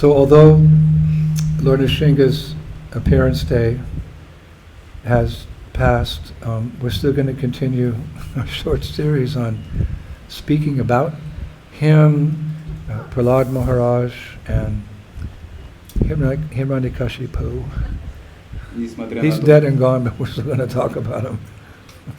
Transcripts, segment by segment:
So although Lord Nrsinga's appearance day has passed, we're still going to continue a short series on speaking about him, Prahlad Maharaj, and Hiranyakashipu. He's dead and gone, but we're still going to talk about him.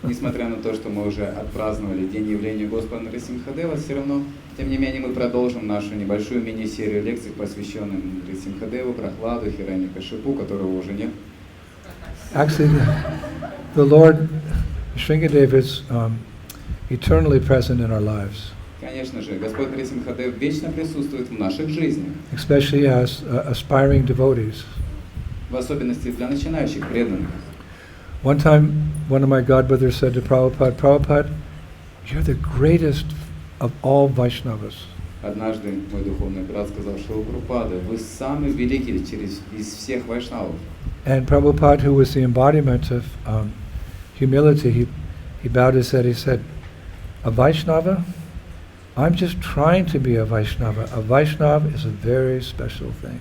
Несмотря на то, что мы уже отпраздновали День явления Господа Нрисимхадева, все равно, тем не менее, мы продолжим нашу небольшую мини-серию лекций, посвященных Нрисимхадеву, Прахладу, Хираньякашипу, которого уже нет. Actually, the Lord Shringadev is eternally present in our lives. Конечно же, Господь Нрисимхадев вечно присутствует в наших жизнях. Especially as aspiring devotees. В особенности для начинающих преданных. One time, one of my godbrothers said to Prabhupada, you're the greatest of all Vaishnavas. Однажды мой духовный брат сказал, что Прабхупада, вы самый великий из всех вайшнавов. And Prabhupada, who was the embodiment of humility, he bowed his head, he said, a Vaishnava? I'm just trying to be a Vaishnava. A Vaishnava is a very special thing.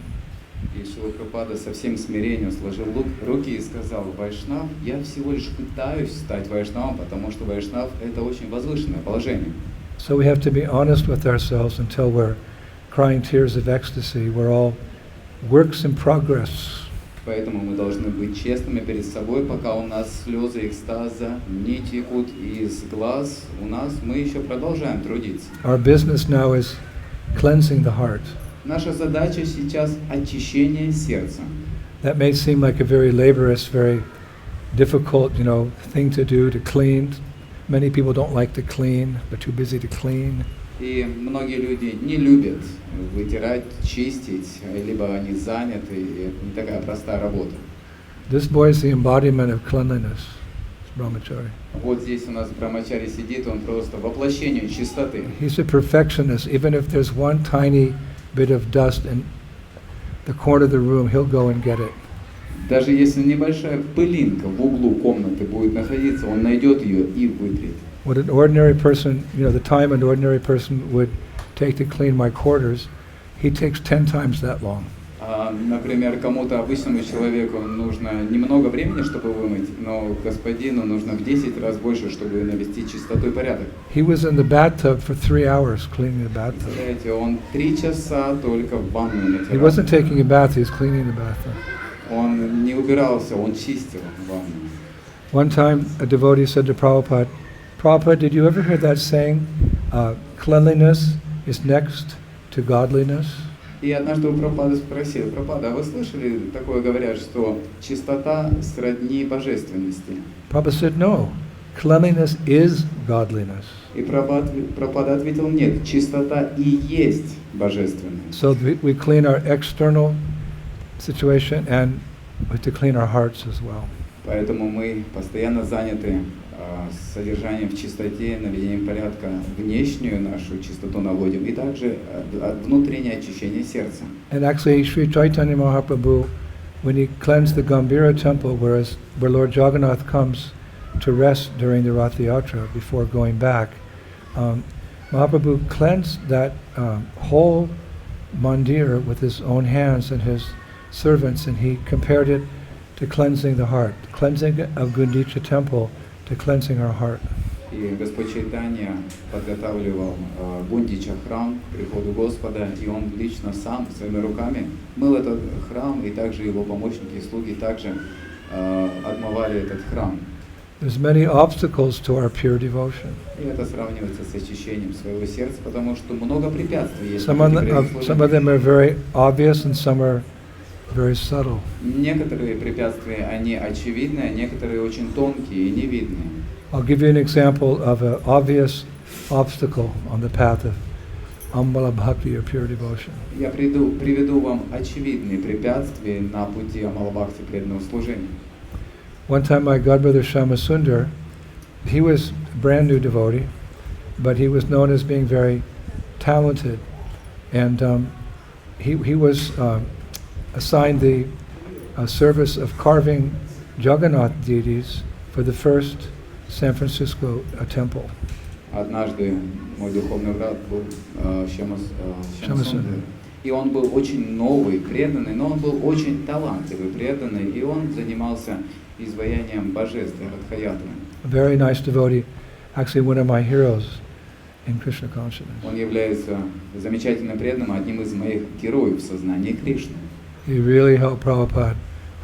И Шрила Прабхупада со всем смирением сложил руки и сказал, Вайшнав, я всего лишь пытаюсь стать вайшнавом, потому что вайшнав – это очень возвышенное положение. So we have to be honest with ourselves until we're crying tears of ecstasy. We're all works in progress. Поэтому мы должны быть честными перед собой, пока у нас слезы экстаза не текут из глаз, мы еще продолжаем трудиться. Our business now is cleansing the heart. Наша задача сейчас очищение сердца. That may seem like a very laborious, very difficult, thing to do, to clean. Many people don't like to clean. They're too busy to clean. И многие люди не любят вытирать, чистить, либо они заняты, и это не такая простая работа. This boy is the embodiment of cleanliness. It's brahmachari. Вот здесь у нас брамачари сидит, он просто воплощение чистоты. He's a perfectionist. Even if there's one tiny bit of dust in the corner of the room, he'll go and get it. Даже если небольшая пылинка в углу комнаты будет находиться, он найдет ее и вытрет. What an ordinary person, the time an ordinary person would take to clean my quarters, he takes 10 times that long. Например, кому-то обычному человеку нужно немного времени, чтобы вымыть, но господину нужно в 10 раз больше, чтобы навести чистоту и порядок. He was in the bathtub for 3 hours cleaning the bathtub. Знаете, он 3 часа только в ванную натирал. He wasn't taking a bath, he was cleaning the bathtub. Он не убирался, он чистил ванну. One time a devotee said to Prabhupada, Prabhupada, did you ever hear that saying, cleanliness is next to godliness? И однажды у Прабхупады спросил, Прабхупада, а вы слышали такое говорят, что чистота сродни божественности? Prabhupada said, no, cleanliness is godliness. И Прабхупада ответил, нет, чистота и есть божественность. So we clean our external situation and we have to clean our hearts as well. Поэтому мы постоянно заняты содержанием в чистоте, наведением порядка, внешнюю нашу чистоту наводим, и также внутреннее очищение сердца. And actually, Sri Chaitanya Mahaprabhu, when he cleansed the Gambhira temple, where Lord Jagannath comes to rest during the Rath Yatra before going back, Mahaprabhu cleansed that whole mandir with his own hands and his servants, and he compared it to cleansing the heart, cleansing of Gundicha temple to cleansing our heart. И Господь Чайтанья подготавливал Гундича храм к приходу Господа, и он лично сам своими руками мыл этот храм, и также его помощники и слуги также отмывали этот храм. There's many obstacles to our pure devotion. И это сравнивается с очищением своего сердца, потому что много препятствий есть. Some of them are very obvious, and some are very subtle. Некоторые препятствия, они очевидны, а некоторые очень тонкие и невидные. I'll give you an example of an obvious obstacle on the path of Ambala Bhakti or pure devotion. Я приведу вам очевидные препятствия на пути Амалабхакти преданного служения. One time my godbrother Shama Sundar, he was a brand new devotee, but he was known as being very talented, and he was assigned the service of carving Jagannath deities for the first San Francisco temple. Однажды мой духовный брат был Шама Сундар, И он был очень новый, преданный, но он был очень талантливый, преданный, и он занимался изваянием божеств, Радхаятры. A very nice devotee, actually one of my heroes in Krishna consciousness. Он является замечательным преданным, одним из моих героев в сознании Кришны. He really helped Prabhupada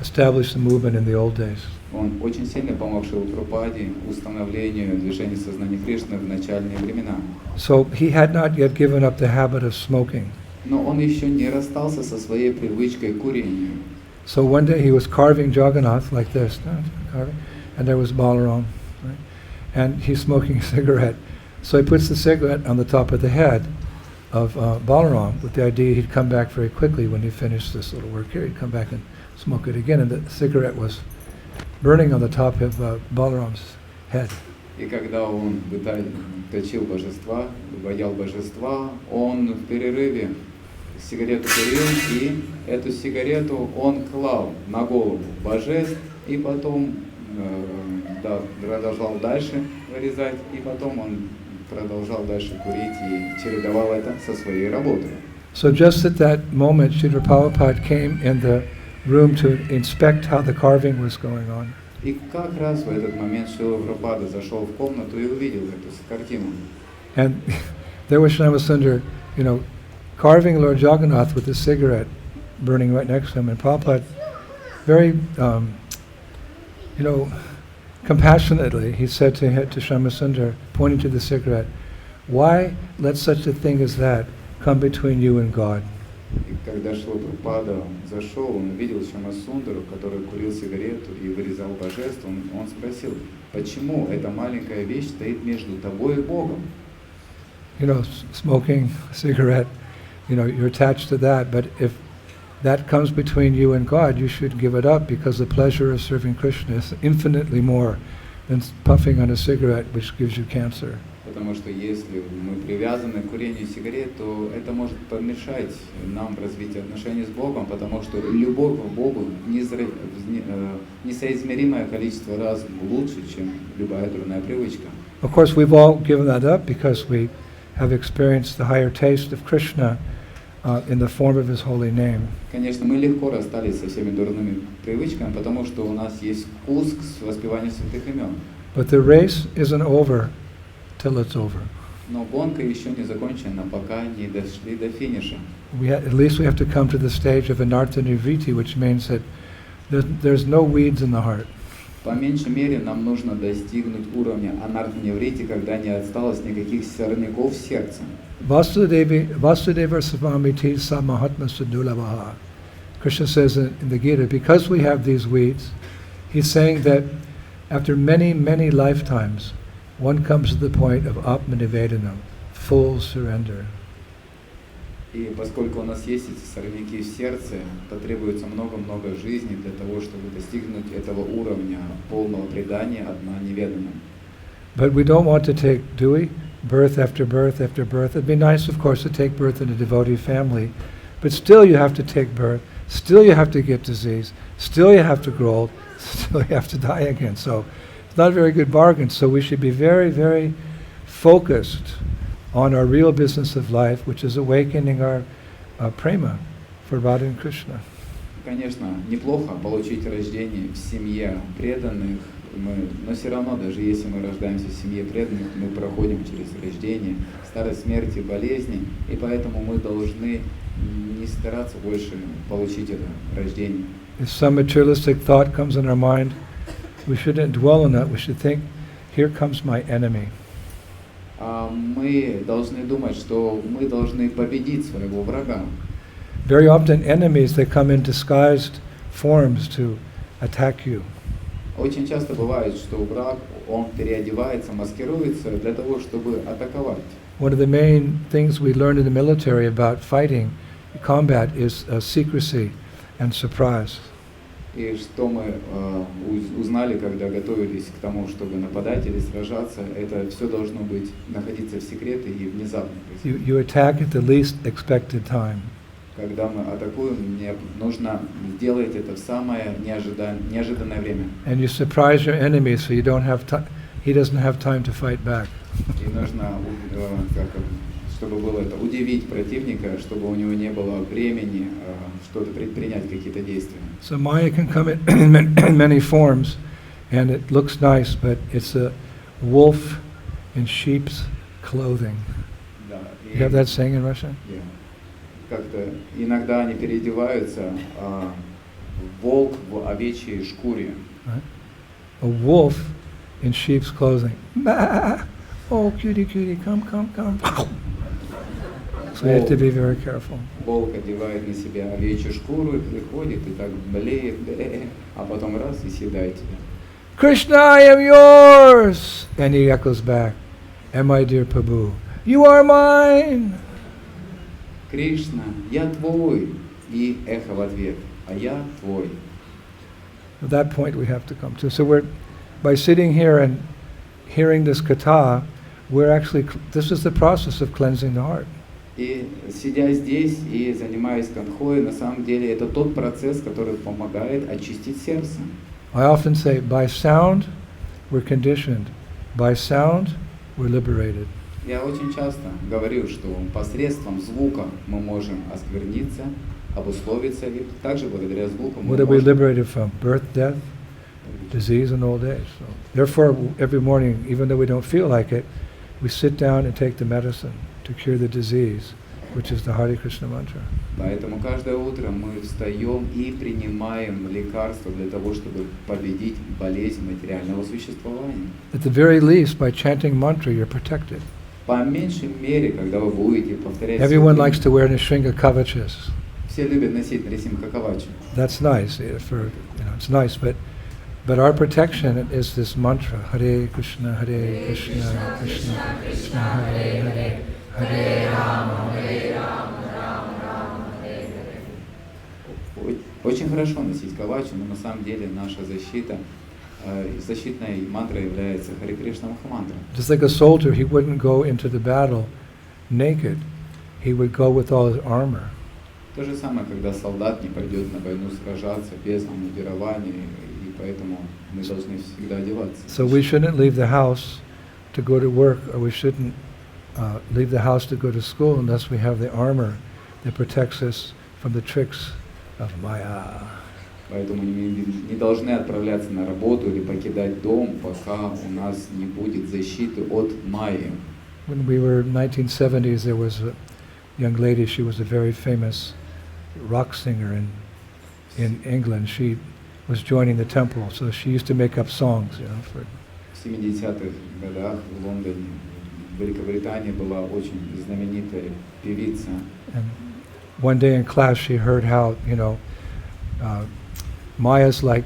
establish the movement in the old days. Он очень сильно помог Шриле Прабхупаде установлению движения сознания Кришны в начальные времена. So he had not yet given up the habit of smoking. Но он еще не расстался со своей привычкой к курению. So one day he was carving Jagannath like this, carving, and there was Balaram, right? And he's smoking a cigarette. So he puts the cigarette on the top of the head of Balaram with the idea he'd come back very quickly when he finished this little work here. He'd come back and smoke it again, and the cigarette was burning on the top of Balaram's head. И когда он точил божества, ваял божества, он в перерыве сигарету курил, и эту сигарету он клал на голову божеств, и потом продолжал дальше вырезать, и потом он продолжал дальше курить и чередовал это со своей работой. So just at that moment, Srila Prabhupada came in the room to inspect how the carving was going on. И как раз в этот момент Шрила Прабхупада зашел в комнату и увидел эту картину. And there was Shyamasundar, carving Lord Jagannath with a cigarette burning right next to him. And Prabhupada, very, compassionately, he said to Shyamasundar, pointing to the cigarette, "Why let such a thing as that come between you and God?" И когда Шрила Прабхупада зашел, он увидел Шьямасундару, который курил сигарету и вырезал божеств, он спросил, почему эта маленькая вещь стоит между тобой и Богом? Smoking a cigarette, you're attached to that, but if that comes between you and God, you should give it up because the pleasure of serving Krishna is infinitely more than puffing on a cigarette, which gives you cancer. Потому что если мы привязаны к курению сигарет, то это может помешать нам в развитии отношений с Богом, потому что любовь к Богу несоизмеримое количество раз лучше, чем любая дурная привычка. Of course, we've all given that up because we have experienced the higher taste of Krishna in the form of His holy name. Конечно, мы легко расстались со всеми дурными привычками, потому что у нас есть вкус к воспеванию святых имен. But the race isn't over till it's over. Но гонка еще не закончена, пока не дошли до финиша. At least we have to come to the stage of anartha nivriti, which means that there's no weeds in the heart. По меньшей мере нам нужно достигнуть уровня анарта-неврити, когда не осталось никаких сорняков в сердце. Vasudeva Savamiti Samahatma Sudulavaha. Krishna says in the Gita, because we have these weeds, he's saying that after many, many lifetimes, one comes to the point of Atmanivedanam, full surrender. И поскольку у нас есть эти сорняки в сердце, потребуется много-много жизней для того, чтобы достигнуть этого уровня полного предания Атманиведанам. But we don't want to take, do we? Birth after birth after birth. It'd be nice, of course, to take birth in a devotee family, but still you have to take birth, still you have to get disease, still you have to grow old, still you have to die again. So it's not a very good bargain. So we should be very, very focused on our real business of life, which is awakening our prema for Radha and Krishna. Конечно, неплохо получить рождение в семье преданных, но все равно, даже если мы рождаемся в семье преданных, мы проходим через рождение, старость, смерть и болезни, и поэтому мы должны не стараться больше получить это рождение. If some materialistic thought comes in our mind, we shouldn't dwell on that. We should think, here comes my enemy. Мы должны думать, что мы должны победить своего врага. Very often enemies, they come in disguised forms to attack you. Очень часто бывает, что враг, он переодевается, маскируется для того, чтобы атаковать. One of the main things we learned in the military about fighting, combat, is secrecy and surprise. И что мы узнали, когда готовились к тому, чтобы нападать или сражаться, это все должно быть находиться в секрете и внезапно. You attack at the least expected time. Когда мы атакуем, мне нужно сделать это в самое неожиданное время. And you surprise your enemy, so you don't have he doesn't have time to fight back. И нужно, чтобы было это, удивить противника, чтобы у него не было времени что-то предпринять, какие-то действия. So Maya can come in many forms, and it looks nice, but it's a wolf in sheep's clothing. Да, You have that saying in Russian? Yeah. Как-то иногда они переодеваются волк в овечьей шкуре. Right? A wolf in sheep's clothing. Bah! Oh, cutie, cutie, come, come, come. So you have to be very careful. Волк одевает на себя овечью шкуру и приходит, и так блеет, а потом раз и съедает тебя. Krishna, I am yours! And he echoes back, and my dear Prabhu, you are mine! Кришна, я твой, и эхо в ответ, а я твой. At that point we have to come to. So by sitting here and hearing this katha, this is the process of cleansing the heart. И сидя здесь и занимаясь канхой, на самом деле это тот процесс, который помогает очистить сердце. I often say, by sound, we're conditioned. By sound, we're liberated. Я очень часто говорю, что посредством звука мы можем оскверниться, обусловиться, и также благодаря звуку мы What are we можем... liberated from? Birth, death, disease, and old age. So, therefore, every morning, even though we don't feel like it, we sit down and take the medicine to cure the disease, which is the Hare Krishna mantra. Поэтому каждое утро мы встаем и принимаем лекарства для того, чтобы победить болезнь материального существования. At the very least, by chanting mantra, you're protected. По меньшей мере, когда вы будете повторять... Everyone likes to wear Nishringa kavachas. Все любят носить Нарисимха Кавачу. That's nice, it's nice, but our protection is this mantra, Hare Krishna, Hare Krishna, Krishna Krishna, Hare Hare, Hare Rama, Hare Rama, Rama Rama, Hare Hare. Очень хорошо носить Кавачу, но на самом деле наша защита, защитной мантрой является Харе Кришна Махамантра. Just like a soldier, he wouldn't go into the battle naked. He would go with all his armor. То же самое, когда солдат не пойдет на войну сражаться без обмундирования, и поэтому мы должны всегда одеваться. So we shouldn't leave the house to go to work, or we shouldn't leave the house to go to school unless we have the armor that protects us from the tricks of Maya. Поэтому не должны отправляться на работу или покидать дом, пока у нас не будет защиты от Майи. When we were in the 1970s, there was a young lady, she was a very famous rock singer in England. She was joining the temple, so she used to make up songs, for... В 70-х годах в Лондоне, в Великобритании была очень знаменитая певица. And one day in class she heard how, Maya's like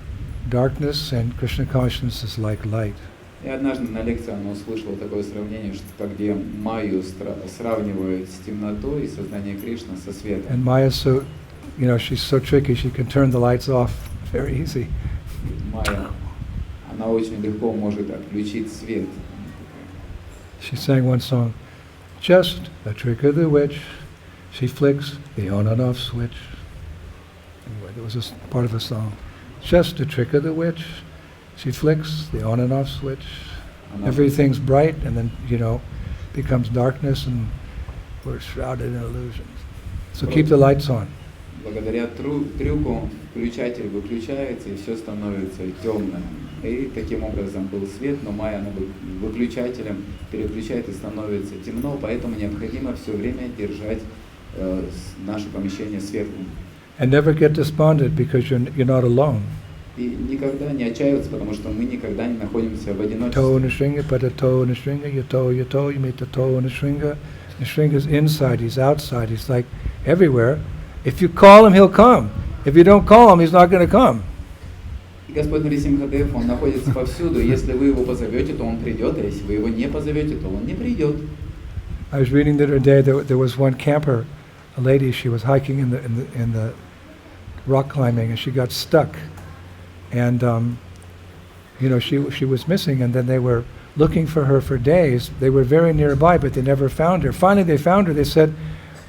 darkness and Krishna consciousness is like light. И однажды на лекции она услышала такое сравнение, что где Майю сравнивают с темнотой и сознание Кришны со светом. And Maya's so, she's so tricky, she can turn the lights off very easy. Майя, она очень легко может отключить свет. She sang one song, just a trick of the witch, she flicks the on and off switch. Anyway, there was a part of a song. Just a trick of the witch, she flicks the on and off switch. Everything's bright and then, becomes darkness and we're shrouded in illusions. So keep the lights on. Благодаря трюку включатель выключается и все становится темным. И таким образом был свет, но Майя она выключателем переключает и становится темно, поэтому необходимо все время держать наше помещение светлым. And never get despondent because you're not alone. И никогда не отчаиваться, потому что мы никогда не находимся в одиночестве. Toe in a stringa, put a toe in a stringa, you toe, you make the toe in a stringa. The stringa's inside, he's outside, he's like everywhere. If you call him, he'll come. If you don't call him, he's not going to come. И Господь Нарисимхадев, Он находится повсюду. Если вы Его позовете, то Он придет, а если вы Его не позовете, то Он не придет. I was reading the other day, there was one camper, a lady, she was hiking in the rock climbing, and she got stuck. And, she was missing, and then they were looking for her for days. They were very nearby, but they never found her. Finally, they found her. They said,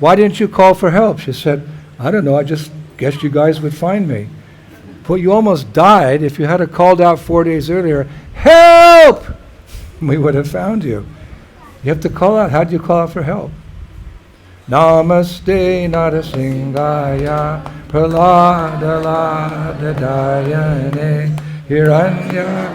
"Why didn't you call for help?" She said, "I don't know, I just guessed you guys would find me." Well, you almost died. If you had called out 4 days earlier, "Help!" we would have found you. You have to call out. How do you call out for help? Namaste Narasingaya Praladayane Hiranya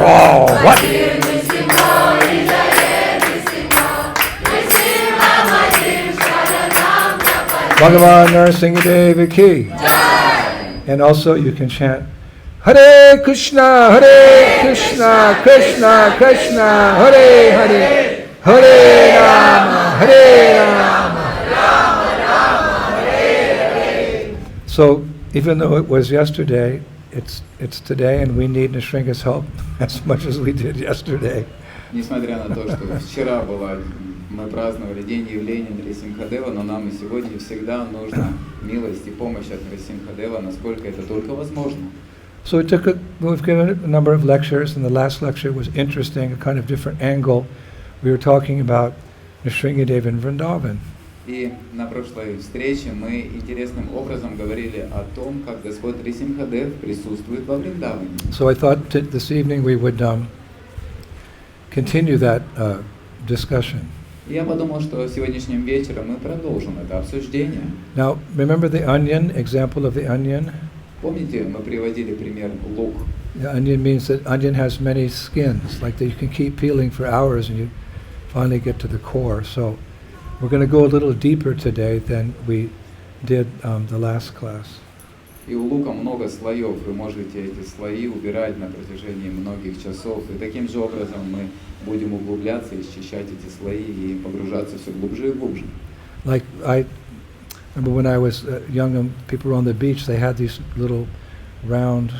Oh, what? Bhagavan Narasimha ki. And also you can chant Hare Krishna, Krishna Krishna, Hare Hare, Hare Rama, Rama, Hare. So even though it was yesterday, it's today, and we need Nrsinga's help as much as we did yesterday. Несмотря на то, что вчера мы праздновали день явления Нрисимхадева, но нам и сегодня всегда нужна милость и помощь от Нрисимхадева, насколько это только возможно. So we've given a number of lectures, and the last lecture was interesting, a kind of different angle. We were talking about Nrsingadev in Vrindavan. И на прошлой встрече мы интересным образом говорили о том, как Господь Нрисимхадев присутствует во Вриндаване. So I thought this evening we would continue that discussion. Я подумал, что сегодняшним вечером мы продолжим это обсуждение. Now, remember the onion, example of the onion? Помните, мы приводили пример лук. The onion means that onion has many skins, like that you can keep peeling for hours and you finally get to the core. So we're going to go a little deeper today than we did the last class. И у лука много слоев, вы можете эти слои убирать на протяжении многих часов. И таким же образом мы будем углубляться, исчищать эти слои и погружаться все глубже и глубже. Like I remember when I was young and people were on the beach, they had these little round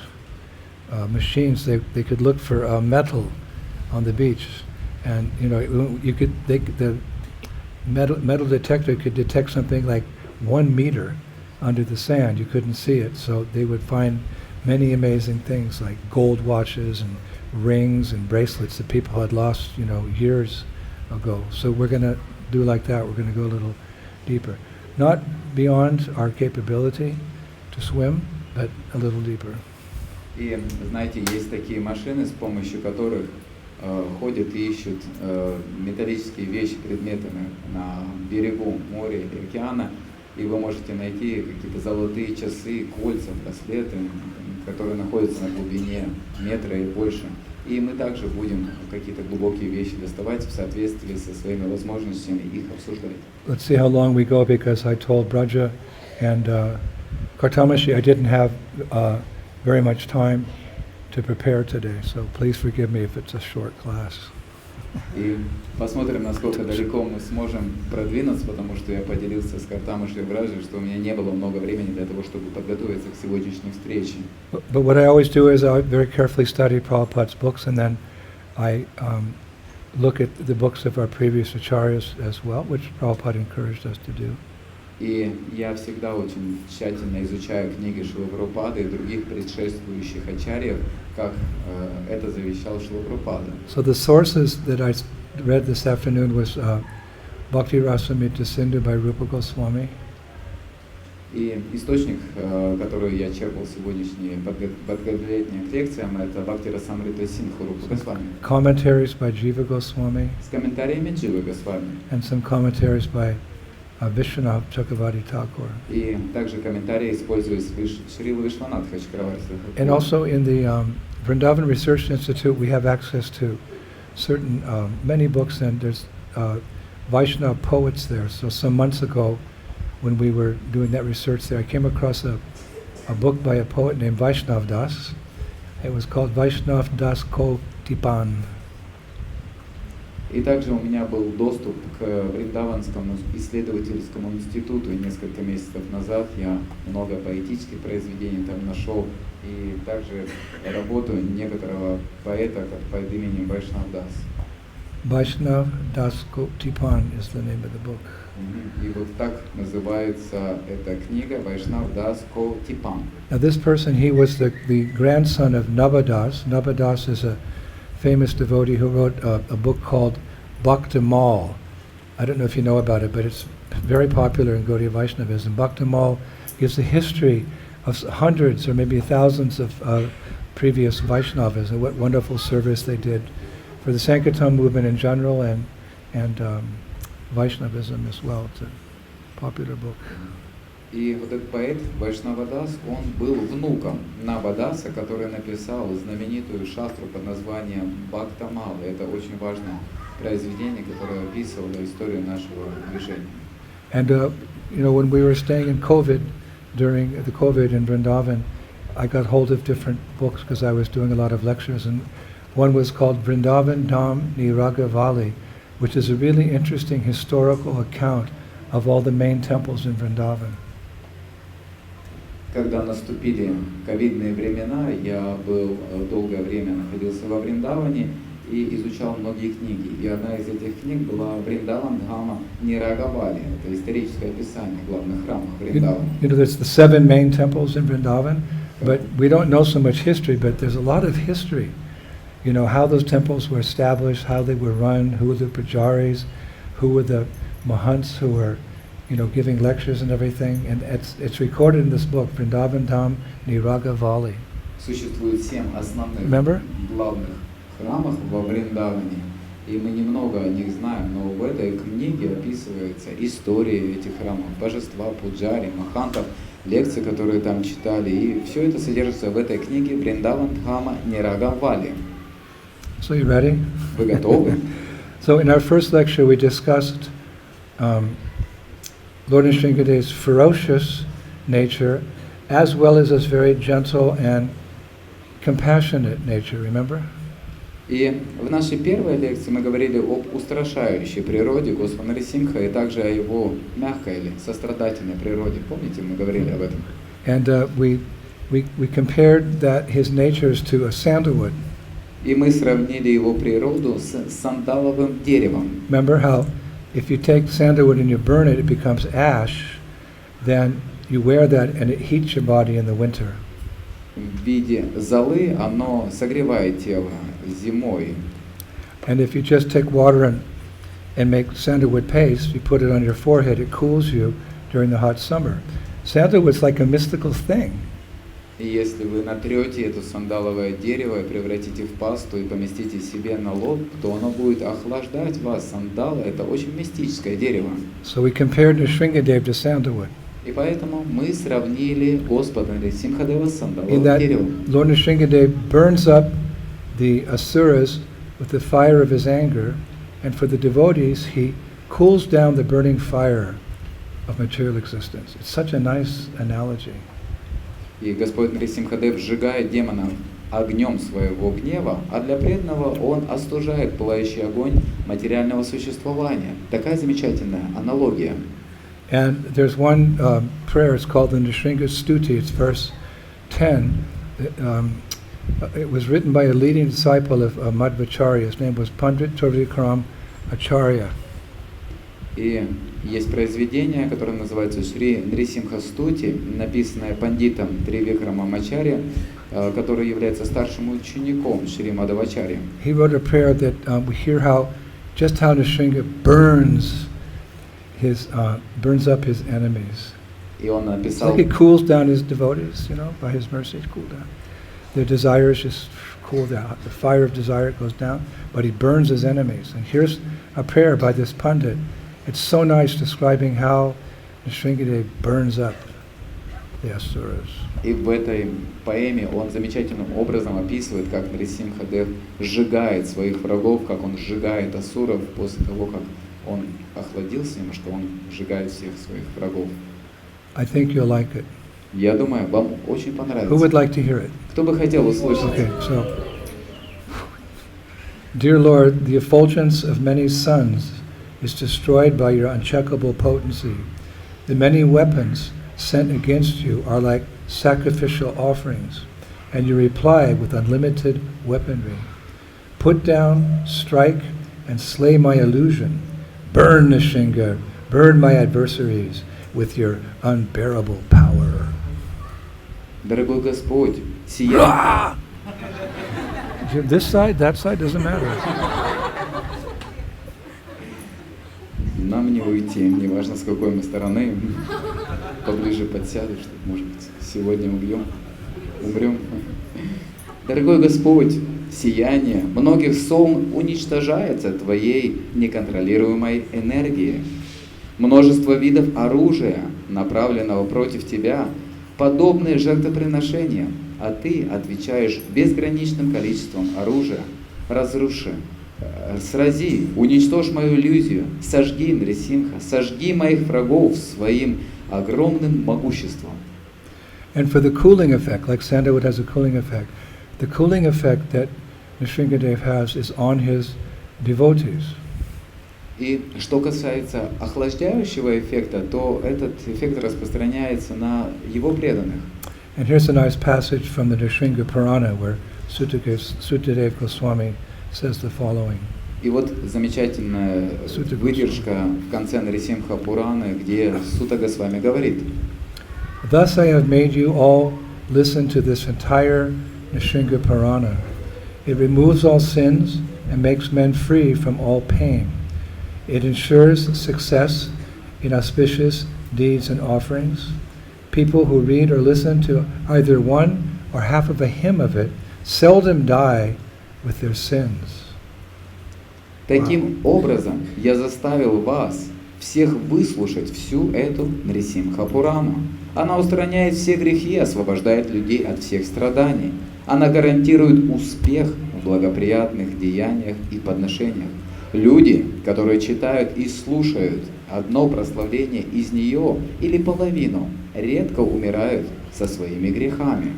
machines. They could look for metal on the beach, and the metal detector could detect something like 1 meter under the sand. You couldn't see it, so they would find many amazing things like gold watches and rings and bracelets that people had lost, years ago. So we're going to do like that. We're going to go a little deeper, not beyond our capability to swim, but a little deeper. И знаете, есть такие машины, с помощью которых ходят и ищут металлические вещи, предметы на берегу моря или океана. И вы можете найти какие-то золотые часы, кольца, браслеты, которые находятся на глубине метра и больше. И мы также будем какие-то глубокие вещи доставать в соответствии со своими возможностями и их обсуждать. Let's see how long we go, because I told Braja and Kartamashi I didn't have very much time to prepare today, so please forgive me if it's a short class. И посмотрим, насколько далеко мы сможем продвинуться, потому что я поделился с Картамашей и Браджей, что у меня не было много времени для того, чтобы подготовиться к сегодняшней встрече. But what I always do is I very carefully study Prabhupada's books, and then I look at the books of our previous acharyas as well, which Prabhupada encouraged us to do. И я всегда очень тщательно изучаю книги Шрилы Прабхупады и других предшествующих ачарьев, как это завещал Шрила Прабхупада. So the sources that I read this afternoon was Bhakti Rasamrita Sindhu by Rupa Goswami. И источник, который я черпал сегодняшние подготовления к лекциям, это Бхакти Расамрита Синдху Рупа Госвами. Commentaries by Jiva Goswami. С комментариями Дживы Госвами. And some commentaries by Vishwanath Chakravarti Thakur. И также комментарии используют Шрила Вишванатха Чакраварти. And also in the Vrindavan Research Institute, we have access to certain many books, and there's Vaishnava poets there. So some months ago, when we were doing that research there, I came across a book by a poet named Vaishnav Das. It was called Vaishnav Das Ko Tipan. И также у меня был доступ к Вриндаванскому исследовательскому институту, и несколько месяцев назад я много поэтических произведений там нашел, и также работу некоторого поэта под именем Вайшнав Дас. Vaishnav Das Ko Tipan is the name of the book. И вот так называется эта книга Вайшнав Дас Ко Типан. Now this person, he was the grandson of Navadas. Navadas is a famous devotee who wrote a book called Bhakta Mal. I don't know if you know about it, but it's very popular in Gaudiya Vaishnavism. Bhaktamal gives the history of hundreds or maybe thousands of previous Vaishnavas and what wonderful service they did for the Sankirtan movement in general and Vaishnavism as well. It's a popular book. И вот этот поэт Вайшнавадас, он был внуком Навадаса, который написал знаменитую шастру под названием Бхактамал. Это очень важное произведение, которое описывало историю нашего движения. And when we were staying in COVID, during the COVID in Vrindavan, I got hold of different books because I was doing a lot of lectures, and one was called Vrindavan Dham Niragavali, which is a really interesting historical account of all the main temples in Vrindavan. Когда наступили ковидные времена, я был долгое время находился во Вриндаване и изучал многие книги. И одна из этих книг была Vrindavan Dhama Niragavali. Это историческое описание главных храмов Вриндавана. There's the 7 main temples in Vrindavan, but we don't know so much history, but there's a lot of history. How those temples were established, how they were run, who were the pujaris, who were the mahants who were giving lectures and everything, and it's recorded in this book, Vrindavan Dham Niragavali. Существует 7 основных Remember? главных храмов во Вриндаване, и мы немного о них знаем, но в этой книге описывается история этих храмов, божества, пуджари, махантов, лекции, которые там читали, и все это содержится в этой книге Vrindavan Dhama Niragavali. So you ready? Вы готовы? So in our first lecture we discussed Lord Nrsingadev's ferocious nature, as well as his very gentle and compassionate nature, remember? И в нашей первой лекции мы говорили об устрашающей природе Господа Нрисимха и также о его мягкой или сострадательной природе. Помните, мы говорили об этом? And we compared that his natures to a sandalwood. И мы сравнили его природу с сандаловым деревом. Remember how if you take sandalwood and you burn it, it becomes ash, then you wear that and it heats your body in the winter. В виде золы оно согревает тело зимой. And if you just take water and make sandalwood paste, you put it on your forehead, it cools you during the hot summer. Sandalwood's like a mystical thing. И если вы натрете это сандаловое дерево и превратите в пасту и поместите себе на лоб, то оно будет охлаждать вас. Сандала — это очень мистическое дерево. So we compared Nrsingadev to sandalwood. И поэтому мы сравнили Господа Нрисимхадева с In сандаловым that деревом. Lord Nrsingadev burns up the asuras with the fire of his anger, and for the devotees he cools down the burning fire of material existence. It's such a nice analogy. И Господь Нрисимхадев сжигает демонов огнем своего гнева, а для преданного он остужает пылающий огонь материального существования. Такая замечательная аналогия. And there's one prayer, it's called the Nrsinga Stuti, it's verse 10. It was written by a leading disciple of Madhvacharya. His name was Pandit Trivikram Acharya. И есть произведение, которое называется Шри Нрисимха Стути, написанное пандитом Тривикрамом Ачарья, который является старшим учеником Шри Мадхвачарьи. He wrote a prayer that we hear just how Nrsinga burns up his enemies. И он It's написал, like he cools down his devotees, by his mercy, it's cooled down. Their desires just cool down. The fire of desire goes down, but he burns his enemies. And here's a prayer by this Pandit. It's so nice describing how Nrsingadev burns up the asuras. и в этой поэме он замечательным образом описывает, как Нрисимхадев сжигает своих врагов, как он сжигает асуров после того, как он охладился немножко, он сжигает всех своих врагов. I think you'll like it. Я думаю, вам очень Who понравится. would like to hear it? Кто бы хотел услышать? Okay, so, Dear Lord, the effulgence of many suns is destroyed by your uncheckable potency. The many weapons sent against you are like sacrificial offerings, and you reply with unlimited weaponry. Put down, strike, and slay my illusion. Burn Nrsinga, burn my adversaries with your unbearable power. Дорогой Господь, сияй. This side, that side, doesn't matter. нам не уйти, неважно с какой мы стороны, поближе подсядут, что, может быть, сегодня умрем. Дорогой Господь, сияние многих солн уничтожается Твоей неконтролируемой энергией. Множество видов оружия, направленного против Тебя, подобные жертвоприношениям, а Ты отвечаешь безграничным количеством оружия. Разруши, срази, уничтожь мою иллюзию, сожги Нрисимха, сожги моих врагов своим огромным могуществом. And for the cooling effect, like sandalwood has a cooling effect, the cooling effect that Nrsimhadev has is on his devotees. И что касается охлаждающего эффекта, то этот эффект распространяется на его преданных. And here's a nice passage from the Nrsimha Purana where Sutadev Goswami says the following. И вот замечательная выдержка в конце Нрисимха Пураны, где Сута Госвами говорит: Thus I have made you all listen to this entire Nrsimha Purana. It removes all sins and makes men free from all pain. It ensures success in auspicious deeds and offerings. People who read or listen to either one or half of a hymn of it seldom die with their sins. Таким образом, я заставил вас всех выслушать всю эту Нрисимха Пурану. Она устраняет все грехи и освобождает людей от всех страданий. Она гарантирует успех в благоприятных деяниях и подношениях. Люди, которые читают и слушают одно прославление из нее или половину, редко умирают со своими грехами.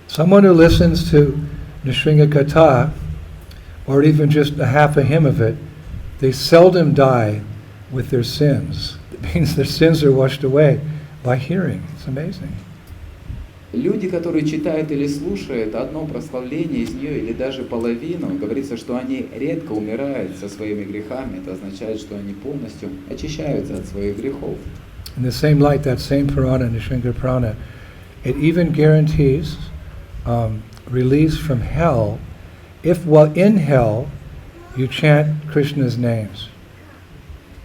Someone who listens to Nrsimha Katha, or even just a half a hymn of it, they seldom die with their sins. It means their sins are washed away by hearing. It's amazing. Люди, которые читают или слушают одно прославление из нее или даже половину, говорится, что они редко умирают со своими грехами. Это означает, что они полностью очищаются от своих грехов. In the same light, that same Purana, Nrsimha Purana, it even guarantees release from hell if while in hell you chant Krishna's names.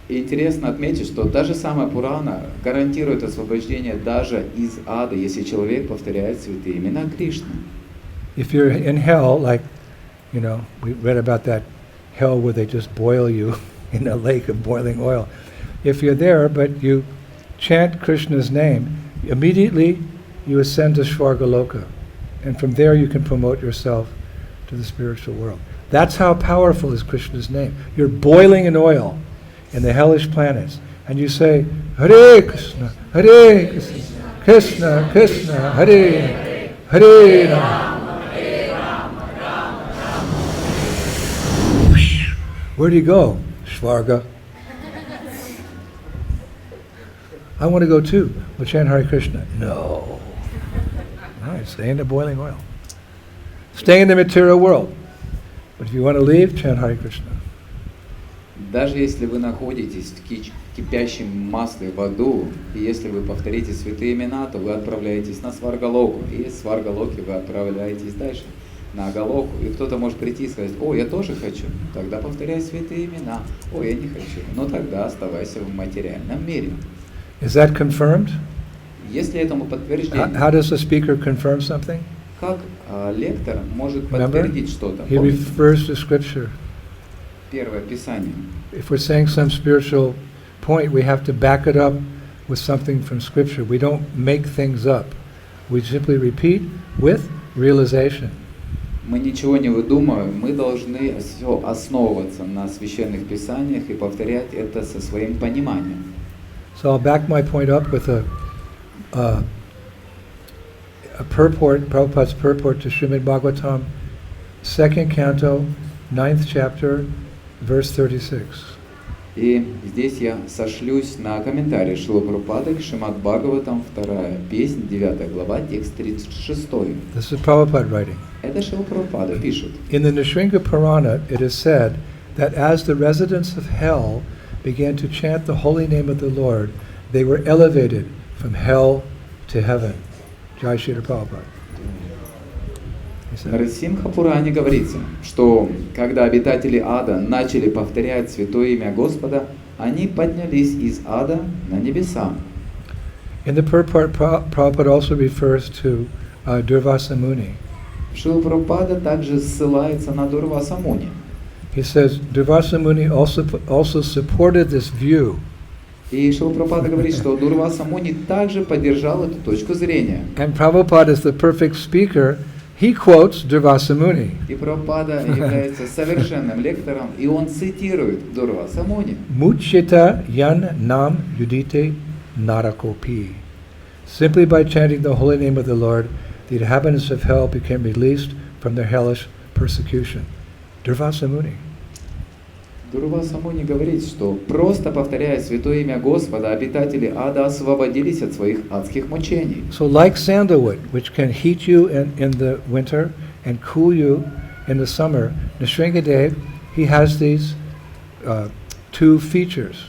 И интересно отметить, что та же самая Пурана гарантирует освобождение даже из ада, если человек повторяет святые имена Кришны. If you're in hell, like, you know, we read about that hell where they just boil you in a lake of boiling oil. If you're there, but you chant Krishna's name, immediately you ascend to Svargaloka. And from there you can promote yourself to the spiritual world. That's how powerful is Krishna's name. You're boiling in oil in the hellish planets, and you say, Hare Krishna, Hare Krishna, Krishna Krishna, Hare Hare Rama. Where do you go? Svarga. I want to go too. Well, chant Hare Krishna. No. All right, stay in the boiling oil. Stay in the material world. But if you want to leave, chant Hare Krishna. Даже если вы находитесь в кипящем масле в аду, и если вы повторите святые имена, то вы отправляетесь на Сваргалоку, и из Сваргалоки вы отправляетесь дальше на Агалоку. И кто-то может прийти и сказать: «О, я тоже хочу». Тогда повторяй святые имена. «О, я не хочу». Но тогда оставайся в материальном мире. Is that confirmed? Если этому подтверждение, How does the speaker confirm something? как лектор может Remember, подтвердить что-то? he refers to Scripture. Первое Писание. If we're saying some spiritual point, we have to back it up with something from Scripture. We don't make things up. We simply repeat with realization. Мы ничего не выдумываем, мы должны все основываться на священных писаниях и повторять это со своим пониманием. So I'll back my point up with a purport, Prabhupada's purport to Srimad Bhagavatam, 2nd canto, 9th chapter, verse 36. И здесь я сошлюсь на комментарий Шрилы Прабхупады к Шримад Бхагаватам, 2 песнь, 9 глава, текст 36. This is Prabhupada writing. Это Шрила Прабхупада пишет. In the Nrsimha Purana, it is said that as the residents of hell began to chant the holy name of the Lord, they were elevated from hell to heaven. Jai Shri Prabhupada. В Нрисимха Пуране говорится, что когда обитатели ада начали повторять святое имя Господа, они поднялись из ада на небеса. In the purport, Prabhupada also refers to Durvasa Muni. Шрила Прабхупада также ссылается на Дурваса Муни. He says Durvasa Muni also supported this view. И Шрила Прабхупада говорит, что Дурваса Муни также поддержал эту точку зрения. And Prabhupada is the perfect speaker. He quotes Durvasa Muni. И Прабхупада является совершенным лектором, и он цитирует Дурваса Муни. Muchita yan nam yudite narakopi. Simply by chanting the holy name of the Lord, the inhabitants of hell became released from their hellish persecution. Durvasa Muni. Дурваса Муни говорит, что просто повторяя святое имя Господа, обитатели ада освободились от своих адских мучений. So like sandalwood, which can heat you in the winter and cool you in the summer, Nrsingadev, he has these two features.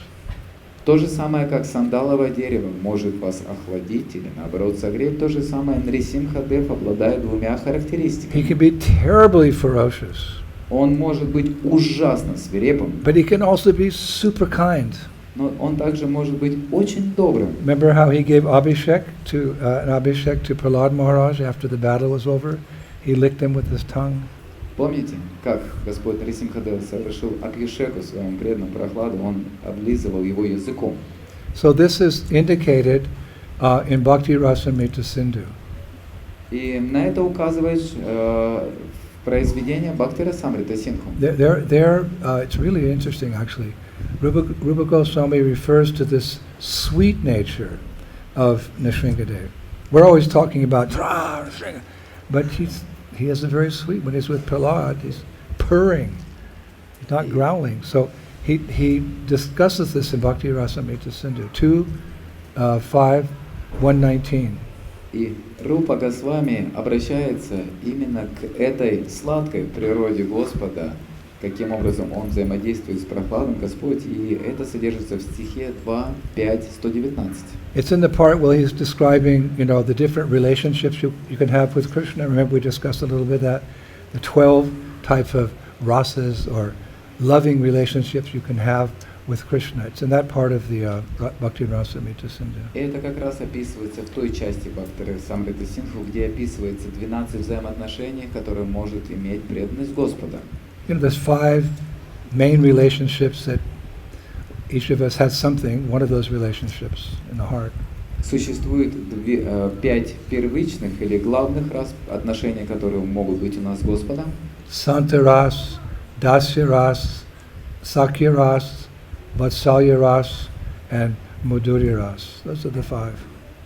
То же самое, как сандаловое дерево может вас охладить или наоборот согреть, то же самое Нрисимхадев обладает двумя He характеристиками. can be terribly ferocious, Он может быть ужасно свирепым, but he can also be super kind. но он также может быть очень добрым. Remember how he gave Abhishek an Abhishek to Prahlad Maharaj after the battle was over? He licked him with his tongue. Помните, как Господь Нрисимхадев совершил Абхишеку своему преданному Прохладу, он облизывал его языком. So this is indicated in Bhakti Rasamrita Sindhu. И на это указывает произведение Бхактира Самрита Синху. It's really interesting actually. Rupa Goswami refers to this sweet nature of Nrsingadev. We're always talking about, but he is a very sweet. When he's with Prahlad, he's purring, he's not growling. So he discusses this in Bhakti Rasamrita Sindhu 2:5-119. И Рупа Госвами обращается именно к этой сладкой природе Господа, каким образом он взаимодействует с Прохладом Господь, и это содержится в стихе 2:5-119. It's in the part where he's describing, the different relationships you can have with Krishna. Remember we discussed a little bit that the 12 types of rasas or loving relationships you can have with Krishna. It's in that part of the Bhakti Rasamrita Sindhu. И это как раз описывается в той части Бхактира Самрита Синху, где описывается 12 взаимоотношений, которые может иметь преданность Господа. There's 5 main relationships that each of us has something, one of those relationships in the heart. Существует 5 первичных или главных отношений, которые могут быть у нас с Господом. Santa Ras, Dasya Ras, Sakya Ras, Vatsalya Ras, and Madhurya Ras. Those are the 5.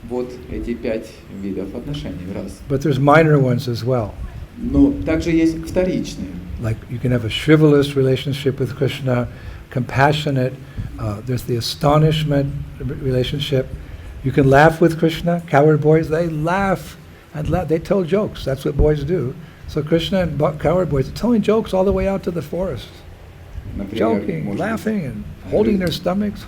Вот эти 5 видов отношений раз. But there's minor ones as well. Но также есть вторичные. Like you can have a chivalrous relationship with Krishna, compassionate. There's the astonishment relationship. You can laugh with Krishna. Coward boys, they laugh and they tell jokes. That's what boys do. So Krishna and coward boys are telling jokes all the way out to the forest. Например, Joking, laughing, and holding their stomachs.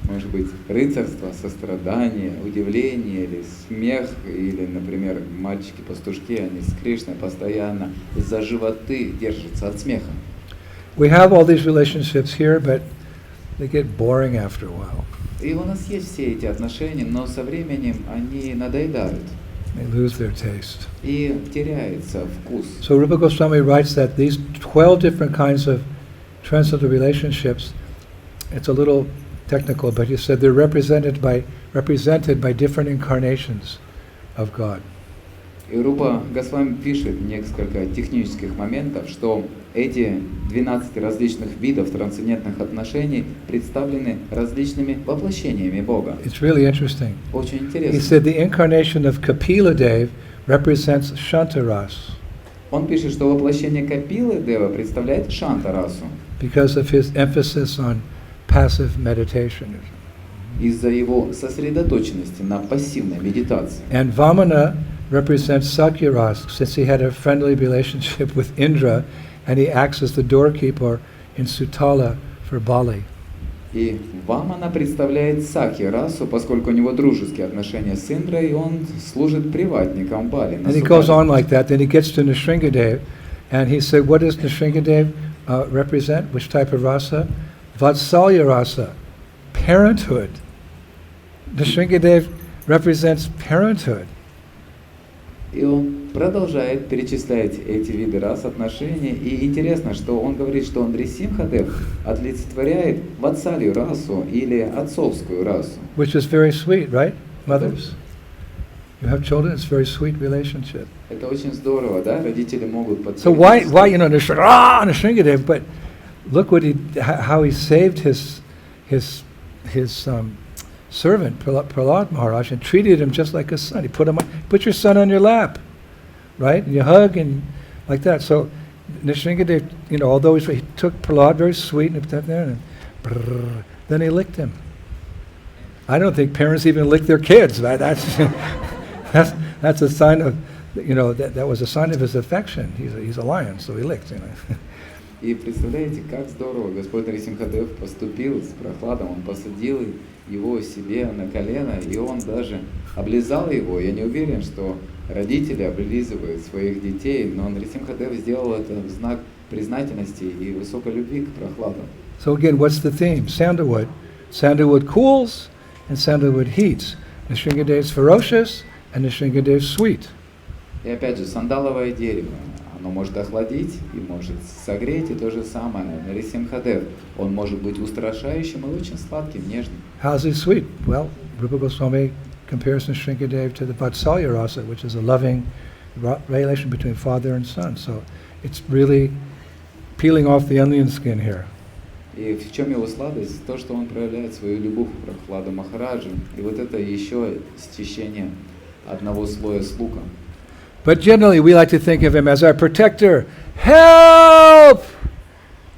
Может быть, рыцарство, сострадание, удивление или смех, или, например, мальчики-пастушки, они с Кришной постоянно за животы держатся от смеха. We have all these relationships here, but they get boring after a while. И у нас есть все эти отношения, но со временем они надоедают. They lose their taste. И теряется вкус. So Rupa Goswami writes that these 12 different kinds of transcendental relationships, it's a little technical, but he said they're represented by different incarnations of God. И Рупа Госвами пишет несколько технических моментов, что эти 12 различных видов трансцендентных отношений представлены различными воплощениями Бога. It's really interesting. Очень He интересно. said the incarnation of Kapila Dev represents Shantaras Он пишет, что воплощение Капилы Дева представляет Шанта-расу because of his emphasis on passive meditation. из-за его сосредоточенности на пассивной медитации. And Vamana represents Sakyaras, since he had a friendly relationship with Indra, and he acts as the doorkeeper in Sutala for Bali. И Вамана представляет Сакья-расу, поскольку у него дружеские отношения с Индрой, и он служит приватником Бали. And he goes on like that, then he gets to Nrsingadev, and he said, what is Nrsingadev? represent? Which type of rasa? Vatsalya rasa, parenthood. Nrsimhadev represents parenthood. И он продолжает перечислять эти виды рас, отношений. И интересно, что он говорит, что Нрисимхадев олицетворяет ватсалью расу или отцовскую расу. Which is very sweet, right, mothers? You have children, it's a very sweet relationship. Это очень здорово, да? Родители могут So why, Nrsimhadev, but look what how he saved his servant, Prahlad Maharaj, and treated him just like a son. He put your son on your lap, right? And you hug and like that. So Nrsimhadev, although he took Prahlad very sweet and put that there, and then he licked him. I don't think parents even lick their kids, right? That's a sign of, that was a sign of his affection. He's a lion, so he licked, И представляете, как здорово Господь Нрисимхадев поступил с Прохладом, он посадил его себе на колено, и он даже облизал его. Я не уверен, что родители облизывают своих детей, но Нрисимхадев сделал это в знак признательности и высокой любви к Прохладу. So again, what's the theme? Sandalwood. Sandalwood cools and sandalwood heats. Nrsimhadev is ferocious and Nrsimhadev is sweet. И опять же, сандаловое дерево. Оно может охладить и может согреть, и то же самое. Нрисимхадев, он может быть устрашающим и очень сладким, нежным. How's he sweet? Well, Rupa Goswami compares Nrsimhadev to the Vatsalya rasa, which is a loving relation between father and son. So it's really peeling off the onion skin here. И в чем его сладость? То, что он проявляет свою любовь к Прохладу Махараджу. И вот это еще счищение одного слоя с луком. But generally, we like to think of him as our protector. Help!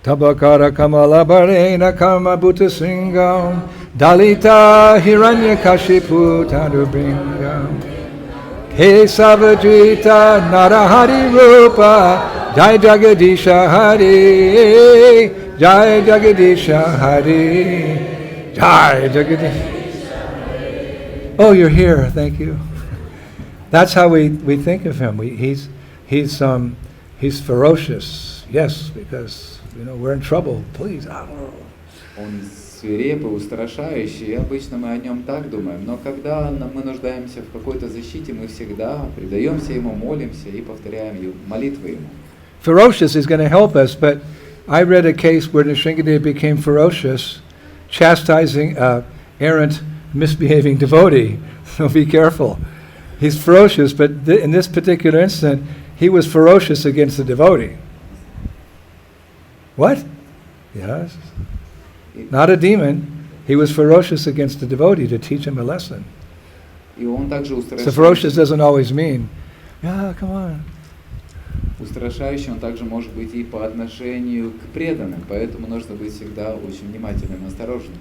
Tabakara kamala barena kama bhuta singam dalita hiranyakashipu tadubringam kesavajita narahari rupa jai jagadisha hari jai jagadisha hari jai jagadisha hari. Oh, you're here. Thank you. That's how we think of him. He's ferocious, yes, because we're in trouble. Please. Он свирепый, устрашающий, и обычно мы о нем так думаем. Но когда мы нуждаемся в какой-то защите, мы всегда предаемся ему, молимся и повторяем молитвы ему. Ferocious is going to help us, but I read a case where Nrsimhadev became ferocious, chastising an errant, misbehaving devotee. So be careful. He's ferocious, but in this particular incident, he was ferocious against the devotee. What? Yes. Not a demon. He was ferocious against the devotee to teach him a lesson. So ferocious doesn't always mean, yeah, come on. Устрашающий он также может быть и по отношению к преданным, поэтому нужно быть всегда очень внимательным и осторожным.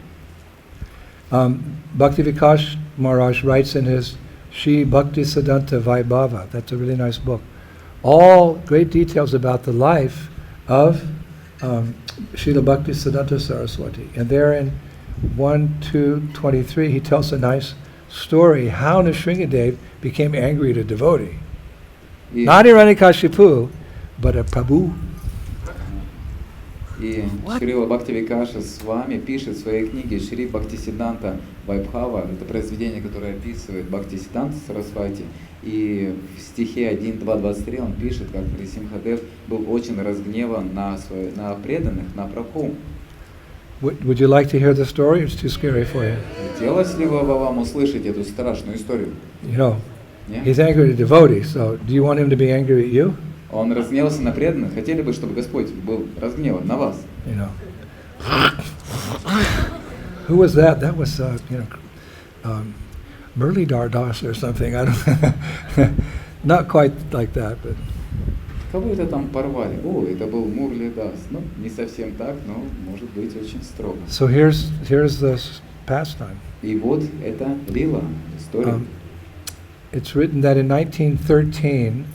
Bhaktivinoda Maharaj writes in his Shri Bhakti Siddhanta Vaibhava. That's a really nice book. All great details about the life of Srila Bhakti Siddhanta Saraswati. And there in 1:2:23, he tells a nice story how Nrsimhadev became angry at a devotee. Not Hiranyakashipu, but a Prabhu. И Шрила Бхактивикаша с вами пишет в своей книге Шри Бхактисиддханта Вайбхава. Это произведение, которое описывает Бхактисиддханта Сарасвати. И в стихе 1.2.23 он пишет, как Нрисимхадев был очень разгневан на преданных, на Прабху. Would you like to hear the story? It's too scary for you. Хотелось ли бы вам услышать эту страшную историю? He's angry at the devotee, so do you want him to be angry at you? Он разгневался на преданных. Хотели бы, чтобы Господь был разгневан на вас? Who was that? That was, Murli Das or something. I don't. Not quite like that, but. Кого это там порвали? О, это был Мурли Дас. Ну, не совсем так, но может быть очень строго. So here's the pastime. И вот это лила, история. It's written that in 1913,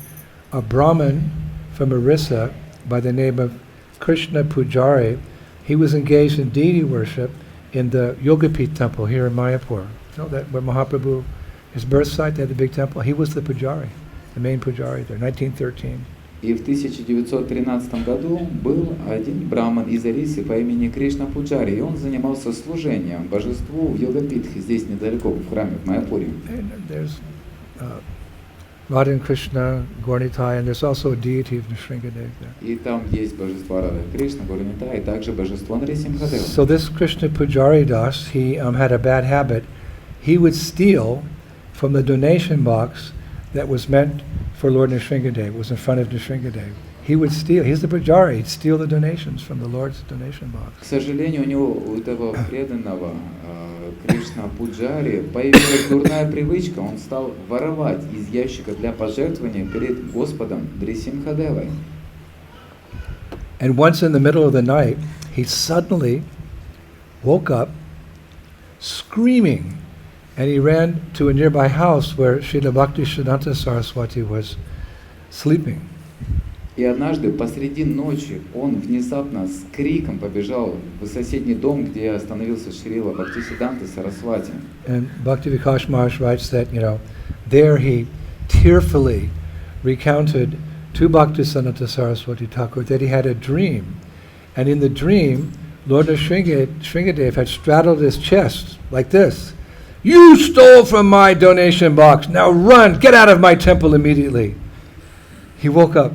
a Brahmin from Orissa by the name of Krishna Pujari, he was engaged in deity worship in the Yogapith temple here in Mayapur. You know that where his birth site, they had the big temple. He was the Pujari, the main Pujari there, 1913. И в 1913 году был один браман из Орисы по имени Кришна Пуджари, и он занимался служением божеству в Йогапитхе, здесь недалеко, в храме в Маяпуре. There's Radha and Krishna, Gaurnitai, and there's also a deity of Nrsingadev there. И там есть божество Рада Кришна, Гурнита, и также божество Нарисимхадева. So this Krishna Pujari Das, he had a bad habit. He would steal from the donation box that was meant for Lord Nrsingadev. It was in front of Nrsingadev. He would steal. He's the Pujari. He'd steal the donations from the Lord's donation box. К сожалению, у него, у этого преданного Кришна Пуджари появилась дурная привычка. Он стал воровать из ящика для пожертвования перед Господом Нрисимхадевой. And once in the middle of the night, he suddenly woke up screaming, and he ran to a nearby house where Srila Bhaktisiddhanta Saraswati was sleeping. И однажды посреди ночи он внезапно с криком побежал в соседний дом, где остановился Шрила Бхактисиддханта Сарасвати. And Bhakti Vikas Maharaj writes that, there he tearfully recounted to Bhaktisiddhanta Saraswati Thakur that he had a dream. And in the dream, Lord Nrsingadev had straddled his chest like this. You stole from my donation box. Now run, get out of my temple immediately. He woke up.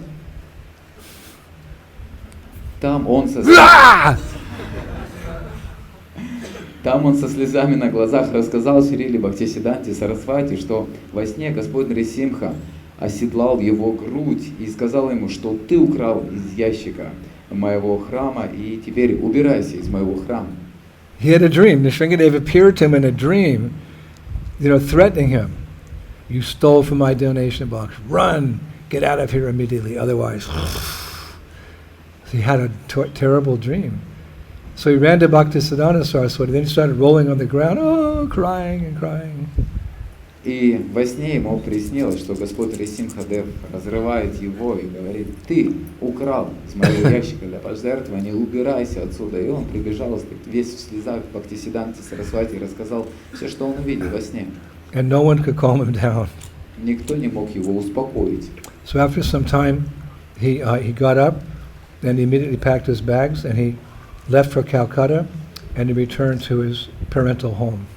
Там он со слезами на глазах рассказал Шриле Бхактисиддханте Сарасвати, что во сне Господь Нрисимха оседлал его грудь и сказал ему, что ты украл из ящика моего храма, и теперь убирайся из моего храма. He had a dream. Nrsingadev appeared to him in a dream, threatening him. You stole from my donation box. Run, get out of here immediately, otherwise. He had a terrible dream. So he ran to Bhaktisiddhanta Saraswati, then he started rolling on the ground, crying and crying. И во сне ему приснилось, что Господь Нрисимхадев разрывает его и говорит, ты украл из моего ящика для пожертвования, убирайся отсюда. И он прибежал весь в слезах к Бхактисиддханте Сарасвати и рассказал все, что он увидел во сне. And no one could calm him down. Никто не мог его успокоить. So after some time, he got up, and he immediately packed his bags, and he left for Calcutta, and he returned to his parental home.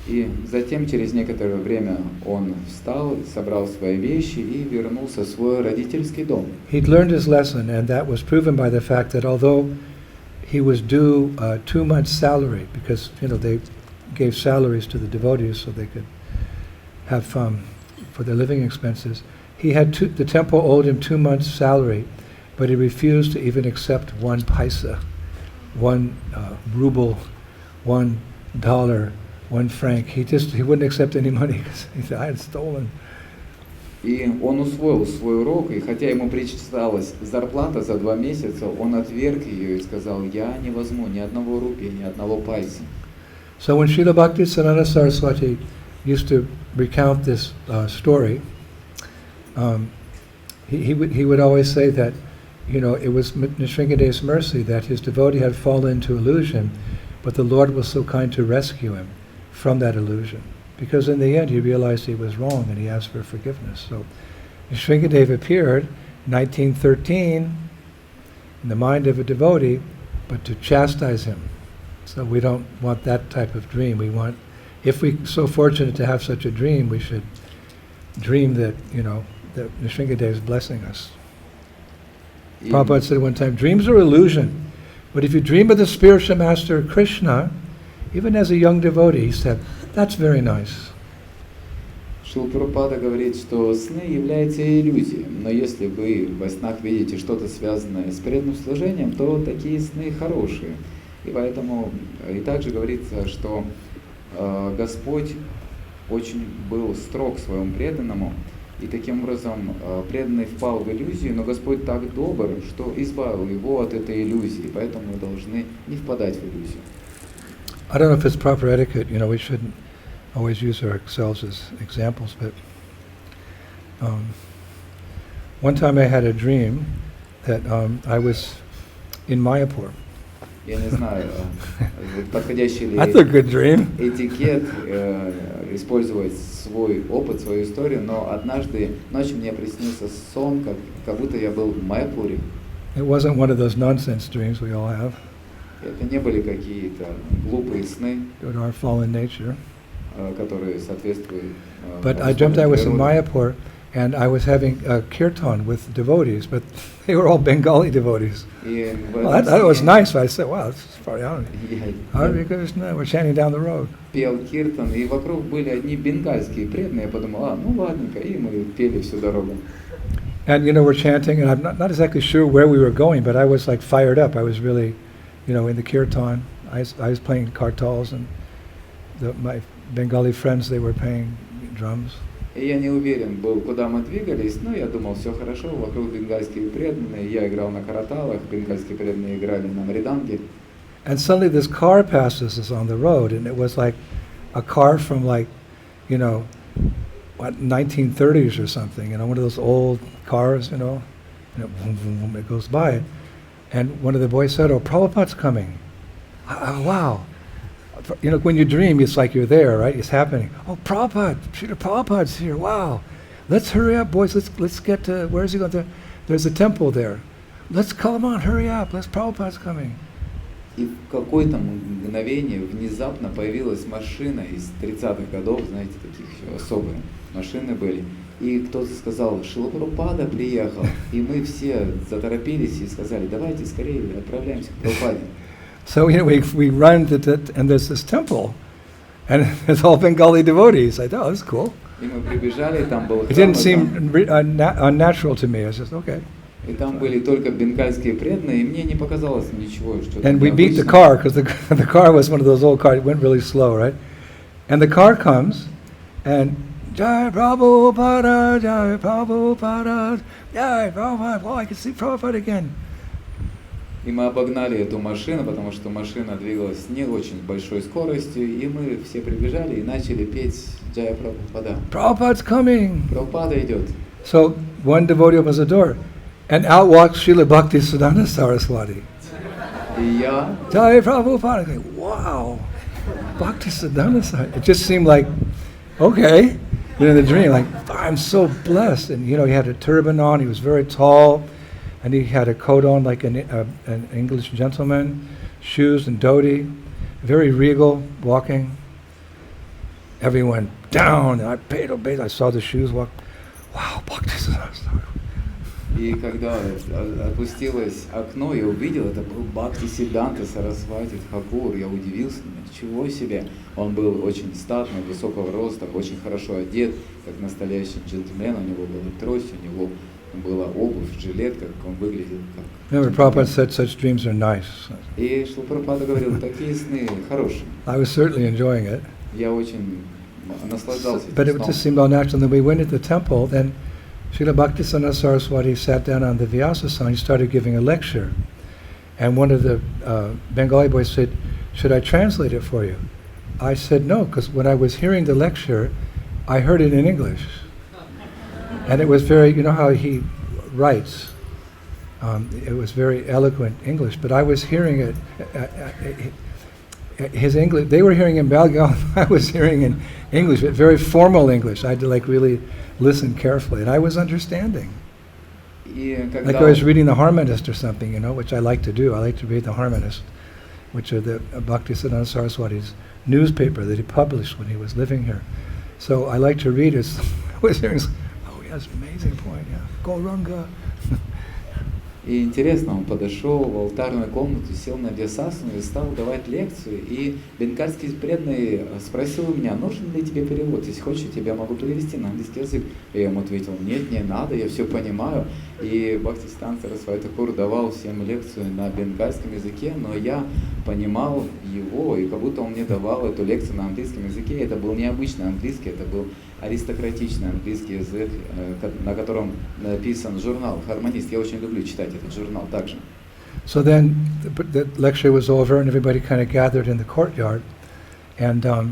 И затем, через некоторое время, он встал, собрал свои вещи и вернулся в свой родительский дом. He'd learned his lesson, and that was proven by the fact that although he was due 2 months' salary, because they gave salaries to the devotees so they could have for their living expenses, the temple owed him 2 months' salary, but he refused to even accept 1 paisa, 1 ruble, $1, 1 franc. He wouldn't accept any money because he said, I had stolen. И он усвоил свой урок, и хотя ему причиталась зарплата за 2 месяца, он отверг ее и сказал, я не возьму ни одного рупия, ни одного пайса. So when Srila Bhaktisiddhanta Saraswati used to recount this story, he would always say that, it was Nrsingadev's mercy that his devotee had fallen into illusion, but the Lord was so kind to rescue him from that illusion. Because in the end he realized he was wrong and he asked for forgiveness. So Nrsingadev appeared in 1913 in the mind of a devotee, but to chastise him. So we don't want that type of dream. We want, if we're so fortunate to have such a dream, we should dream that, that Nrsingadev is blessing us. Prabhupada said one time, dreams are illusion, but if you dream of the spiritual master Krishna, even as a young devotee, he said, that's very nice. Шрила Прабхупада говорит, что сны являются иллюзией, но если вы во снах видите что-то связанное с преданным служением, то такие сны хорошие. И поэтому и также говорится, что Господь очень был строг к своему преданному, и таким образом преданный впал в иллюзию, но Господь так добр, что избавил его от этой иллюзии, поэтому мы должны не впадать в иллюзию. I don't know if it's proper etiquette, we shouldn't always use ourselves as examples, but one time I had a dream that I was in Mayapur. Я не знаю, подходящий ли That's a good dream. этикет использовать свой опыт, свою историю, но однажды ночью мне приснился сон, как будто я был в Маяпуре. It wasn't one of those nonsense dreams we all have, Это не были какие-то глупые сны, due to our fallen nature. которые соответствуют But I dreamt I условиям was in природы. Mayapur, and I was having a kirtan with devotees, but they were all Bengali devotees. И в Well, этом that was сне nice. I said, wow, this is probably, I don't know. я Hare Krishna, we're chanting down the road. пел киртан, и вокруг были одни бенгальские преданные. Я подумал, ну ладненько, и мы пели всю дорогу. And, we're chanting, and I'm not exactly sure where we were going, but I was like fired up. I was really, in the kirtan. I was playing kartals, and my Bengali friends, they were playing drums. И я не уверен был, куда мы двигались, но я думал, все хорошо, вокруг бенгальские преданные, я играл на караталах, бенгальские преданные играли на мриданге. And suddenly this car passes us on the road, and it was like a car from what, 1930s or something, one of those old cars, and it, boom, boom, boom, it goes by. And one of the boys said, "Oh, Prabhupada's coming." Wow. When you dream, it's like you're there, right? It's happening. Oh, Prabhupada, Srila Prabhupada's here. Wow. Let's hurry up, boys. Let's get to, where's he going to? There's a temple there. Let's come on, hurry up. Prabhupada's coming. И в какое-то мгновение внезапно появилась машина из 30-х годов, знаете, таких еще особые машины были. И кто-то сказал, Шрила Прабхупада приехал. И мы все заторопились и сказали, давайте скорее отправляемся к Прабхупаде. So we run and there's this temple, and it's all Bengali devotees. I thought, oh, that's cool. И мы прибежали, и там был It храм, didn't seem unnatural to me. I was just, okay. и там были только бенгальские преданные, и мне не показалось ничего, что And we beat the car, because the car was one of those old cars. It went really slow, right? And the car comes, and Jai Prabhupada, Jai Prabhupada, Jai Prabhupada. Oh, I can see Prabhupada again. И мы обогнали эту машину, потому что машина двигалась с не очень большой скоростью, и мы все прибежали и начали петь Джая Прабхупада. Prabhupada's coming. Прабхупада идет. So one devotee opens the door, and out walks Srila Bhakti Siddhanta Saraswati. И я, Jai Prabhupada. I think, wow, Bhakti Siddhanta Saraswati. It just seemed like, okay, in the dream, like, I'm so blessed. And, he had a turban on, he was very tall, and he had a coat on like an English gentleman, shoes and dhoti, very regal, walking. Everyone down, and I paid obey. I saw the shoes walk. Wow, Bhakti Siddhanta. и когда опустилось окно, я увидел, это был Бхакти Сиддханта Сарасвати Тхакур. Я удивился, ничего себе. Он был очень статный, высокого роста, очень хорошо одет, как настоящий джентльмен. У него была трость, у него была обувь, жилет, как он выглядел. Remember, Prabhupada said such dreams are nice. И Шрила Прабхупада говорил, такие сны хорошие. I was certainly enjoying it. Я очень наслаждался But этим it сном. just seemed all natural. And then we went into the temple, then Srila Bhaktisiddhanta Saraswati sat down on the Vyasasana. He started giving a lecture. And one of the Bengali boys said, should I translate it for you? I said no, because when I was hearing the lecture, I heard it in English. And it was very, how he writes. It was very eloquent English, but I was hearing it, his English, they were hearing in Bengali, I was hearing in English, but very formal English. I had to really listen carefully, and I was understanding. И Like когда I was reading the Harmonist or something, which I like to do. I like to read the Harmonist, which are the Bhaktisiddhanta Saraswati's newspaper that he published when he was living here. So I like to read it. I was hearing, oh, he has an amazing point, yeah. Gauranga. И интересно, он подошел в алтарную комнату, сел на Вьясасану и стал давать лекцию. И бенгальский преданный спросил меня, нужен ли тебе перевод? Если хочешь, я тебя могу перевести на английский язык. И я ему ответил, нет, не надо, я все понимаю. И Бхактисиддханта Сарасвати Тхакур давал всем лекцию на бенгальском языке, но я понимал его, и как будто он мне давал эту лекцию на английском языке. Это был необычный английский, это был аристократичный английский язык, на котором написан журнал «Harmonist». Я очень люблю читать этот журнал также. So then the lecture was over, and everybody kind of gathered in the courtyard, and I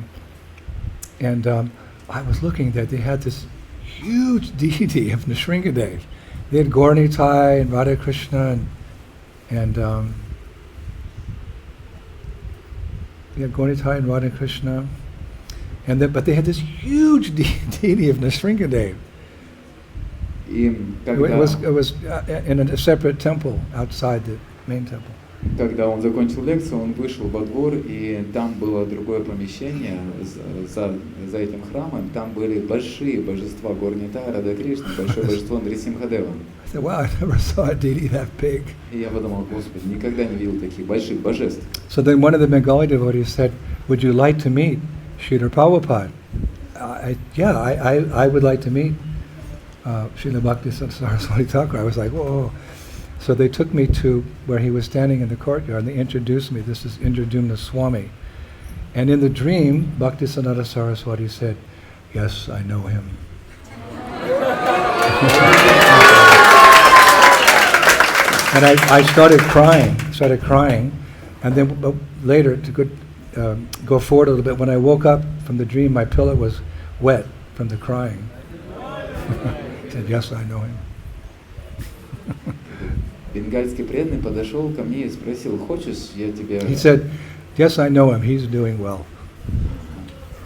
was looking there. They had this huge deity of Nrsimhadev. They had Gaurnitai and Radha Krishna, and they had Gaurnitai and Radha Krishna, But they had this huge deity of Nrsimhadev. И It когда, was in a separate temple outside the main temple. когда он закончил лекцию, он вышел во двор, и там было другое помещение за этим храмом. Там были большие божества Горнита, Рада Кришны, большое божество Нрисимхадева. I said, wow, I never saw a deity that big. И я подумал, Господи, никогда не видел таких больших божеств. So then one of the Bengali devotees said, would you like to meet Srila Prabhupada? I would like to meet Srila Bhakti Saraswati Thakur. I was like, whoa. So they took me to where he was standing in the courtyard, and they introduced me. This is Indradumna Swami. And in the dream, Bhakti Saraswati said, yes, I know him. And I started crying. And then later, to go forward a little bit, when I woke up from the dream, my pillow was wet from the crying. He said, yes, I know him. Бенгальский преданный подошел ко мне и спросил, хочешь, я тебе... He said, yes, I know him, he's doing well.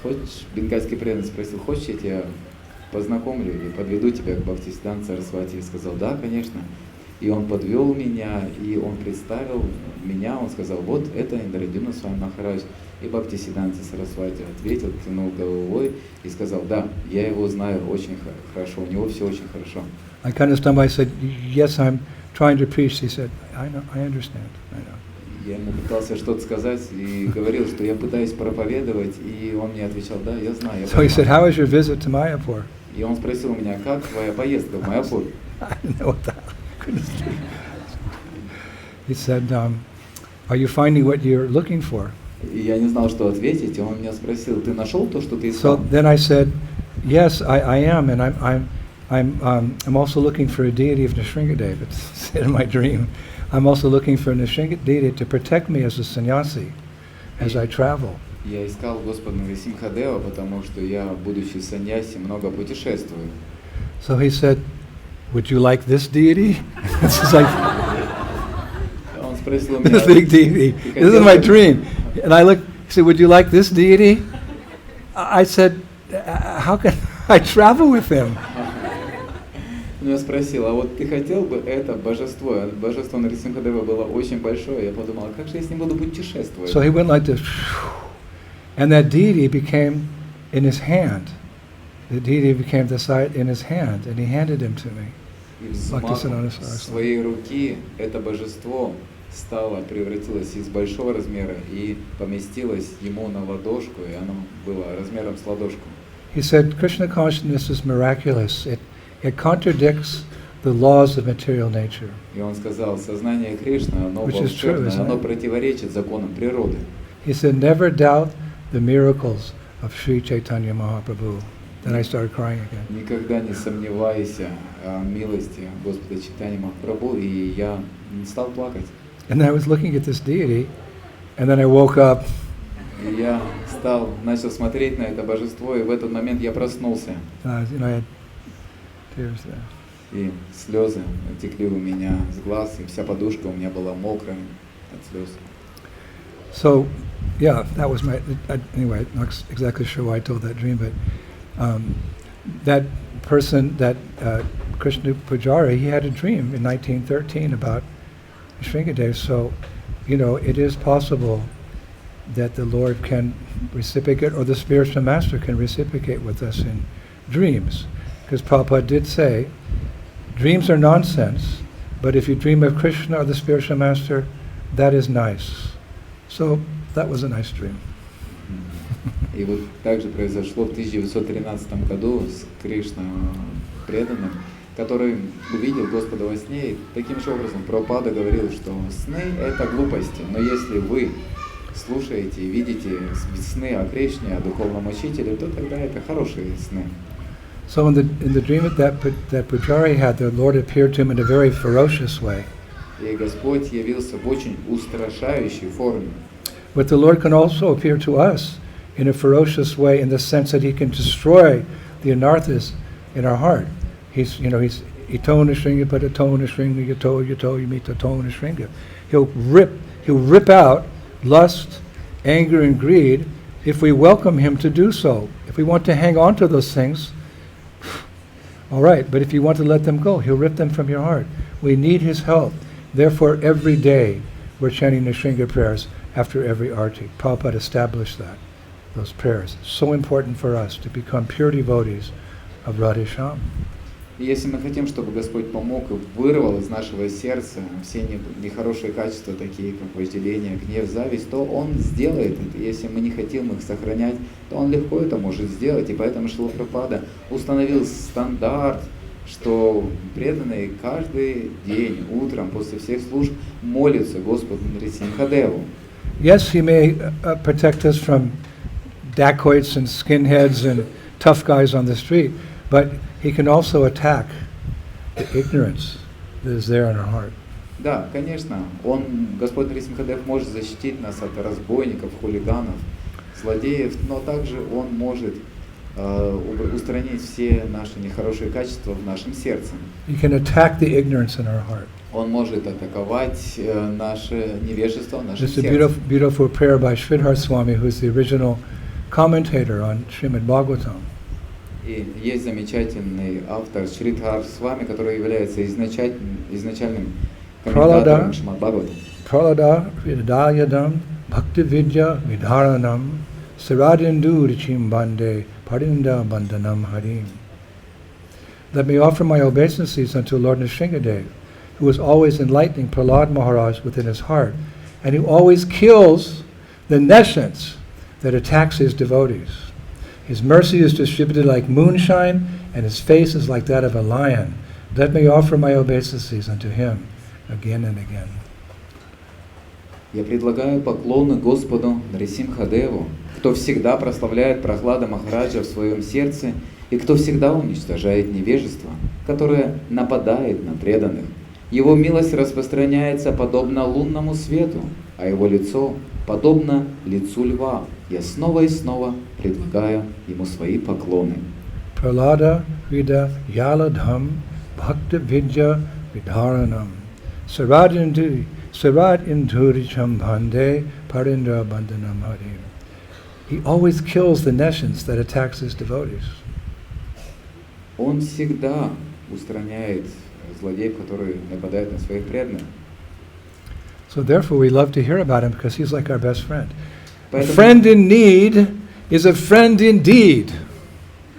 Хочешь, бенгальский преданный спросил, хочешь, я тебя познакомлю или подведу тебя к Бхактисиданта Сарасвати? Я сказал, да, конечно. И он подвел меня, и он представил меня, он сказал, вот это Индрадюмна Свами Махарадж. И Бхактисиданта Сарасвати ответил, кивнул головой и сказал, да, я его знаю очень хорошо, у него все очень хорошо. I kind of stumbled, I said, yes, I'm trying to preach. He said, I know, I understand, I know. Я ему пытался что-то сказать и говорил, что я пытаюсь проповедовать, и он мне отвечал, да, я знаю, я So he said, how was your visit to Mayapur? И он спросил у меня, как твоя поездка в Маяпур? I didn't know what that was. He said, are you finding what you're looking for? И я не знал, что ответить, и он меня спросил, ты нашел то, что ты So искал? then I said, yes, I am, and I'm also looking for a deity of Nrsimhadev. It's in my dream. I'm also looking for a Nrsimhadev deity to protect me as a sannyasi as I travel. Я искал Господа Нрисимхадева, потому что я, будучи саньяси, много путешествую. So he said, would you like this deity? This is like Он спросил у this меня, big deity. ты This is my хотел бы- dream. And I looked, he said, would you like this deity? I said, how can I travel with him? Он меня спросил, а вот ты хотел бы это божество? Божество Нрисимхадева было очень большое. Я подумал, а как же я с ним буду путешествовать? So he went like this, and that deity became in his hand. The deity became the sight in his hand, and he handed him to me. И взмахом своей руки это божество превратилось из большого размера и поместилось ему на ладошку, и оно было размером с ладошку. He said, Krishna consciousness is miraculous. It contradicts the laws of material nature. И он сказал, сознание Кришны, оно Which is true, волшебное, isn't оно it? противоречит законам природы. He said, never doubt the miracles of Sri Chaitanya Mahaprabhu. Then I started crying again. Никогда не сомневайся о милости Господа Чайтаньи Махапрабху, и я стал плакать. And then I was looking at this deity, and then I woke up, И я начал смотреть на это божество, и в этот момент я проснулся. and I had tears there. И слезы текли у меня с глаз, и вся подушка у меня была мокрая от слез. So, yeah, that was my, anyway, I'm not exactly sure why I told that dream, but that person, that Krishna Pujari, he had a dream in 1913 about Sringadev. So, it is possible that the Lord can reciprocate, or the spiritual master can reciprocate with us in dreams. Because Prabhupada did say, dreams are nonsense, but if you dream of Krishna or the spiritual master, that is nice. So that was a nice dream. И вот так же произошло в 1913 году с Кришна преданным, который увидел Господа во сне. И таким же образом Прабхупада говорил, что сны — это глупости, но если вы слушаете и видите сны о Кришне, о духовном учителе, то тогда это хорошие сны. So in the dream that Pujari had, the Lord appeared to him in a very ferocious way. И Господь явился в очень устрашающей форме. But the Lord can also appear to us in a ferocious way, in the sense that He can destroy the anarthas in our heart. He's ito nishringa, but ito nishringa, yato yamita to nishringa. He'll rip out lust, anger, and greed if we welcome him to do so. If we want to hang on to those things, all right, but if you want to let them go, he'll rip them from your heart. We need his help. Therefore, every day we're chanting the Shringa prayers after every arti. Prabhupada established that, those prayers. So important for us to become pure devotees of Radhesham. И если мы хотим, чтобы Господь помог и вырвал из нашего сердца все нехорошие качества, такие как вожделение, гнев, зависть, то Он сделает это. Если мы не хотим их сохранять, то Он легко это может сделать. И поэтому Шрила Прабхупада установил стандарт, что преданные каждый день, утром, после всех служб, молятся Господу Нарисимхадеву. Yes, he may protect us from dacoits and skinheads and tough guys on the street, but he can also attack the ignorance that is there in our heart. Да, конечно, Господь Нарисимхадев может защитить нас от разбойников, хулиганов, злодеев, но также Он может устранить все наши нехорошие качества в нашем сердце. He can attack the ignorance in our heart. Он может атаковать наше невежество в нашем This is a сердце. beautiful prayer by Sridhar Swami, who is the original commentator on Srimad Bhagavatam. И есть замечательный автор Шридхар Свами, который является изначальным комментатором Шримад Бхагаватам. Pralada Vidayadam Bhakti Vidya Vidharanam Saradindu Richim Bande Parinda Bandanam Harim. Let me offer my obeisances unto Lord Nrsingadev, who is always enlightening Prahlad Maharaj within his heart, and who always kills the nescience that attacks his devotees. His mercy is distributed like moonshine, and his face is like that of a lion. Let me offer my obeisances unto him again and again. Я предлагаю поклоны Господу Нарисимхадеву, кто всегда прославляет Прахлада Махараджа в своем сердце и кто всегда уничтожает невежество, которое нападает на преданных. Его милость распространяется подобно лунному свету, а его лицо подобно лицу льва. Я снова и снова предлагаю ему свои поклоны. Pralada Vida Yaladham Bhakta Vidya Vidharanam Sarad Induricham Bhande Parindra Bandhanam Harim. He always kills the nescience that attacks his devotees. Он всегда устраняет злодеев, которые нападают на своих преданных. So therefore we love to hear about him because he's like our best friend. A Поэтому, friend in need is a friend indeed.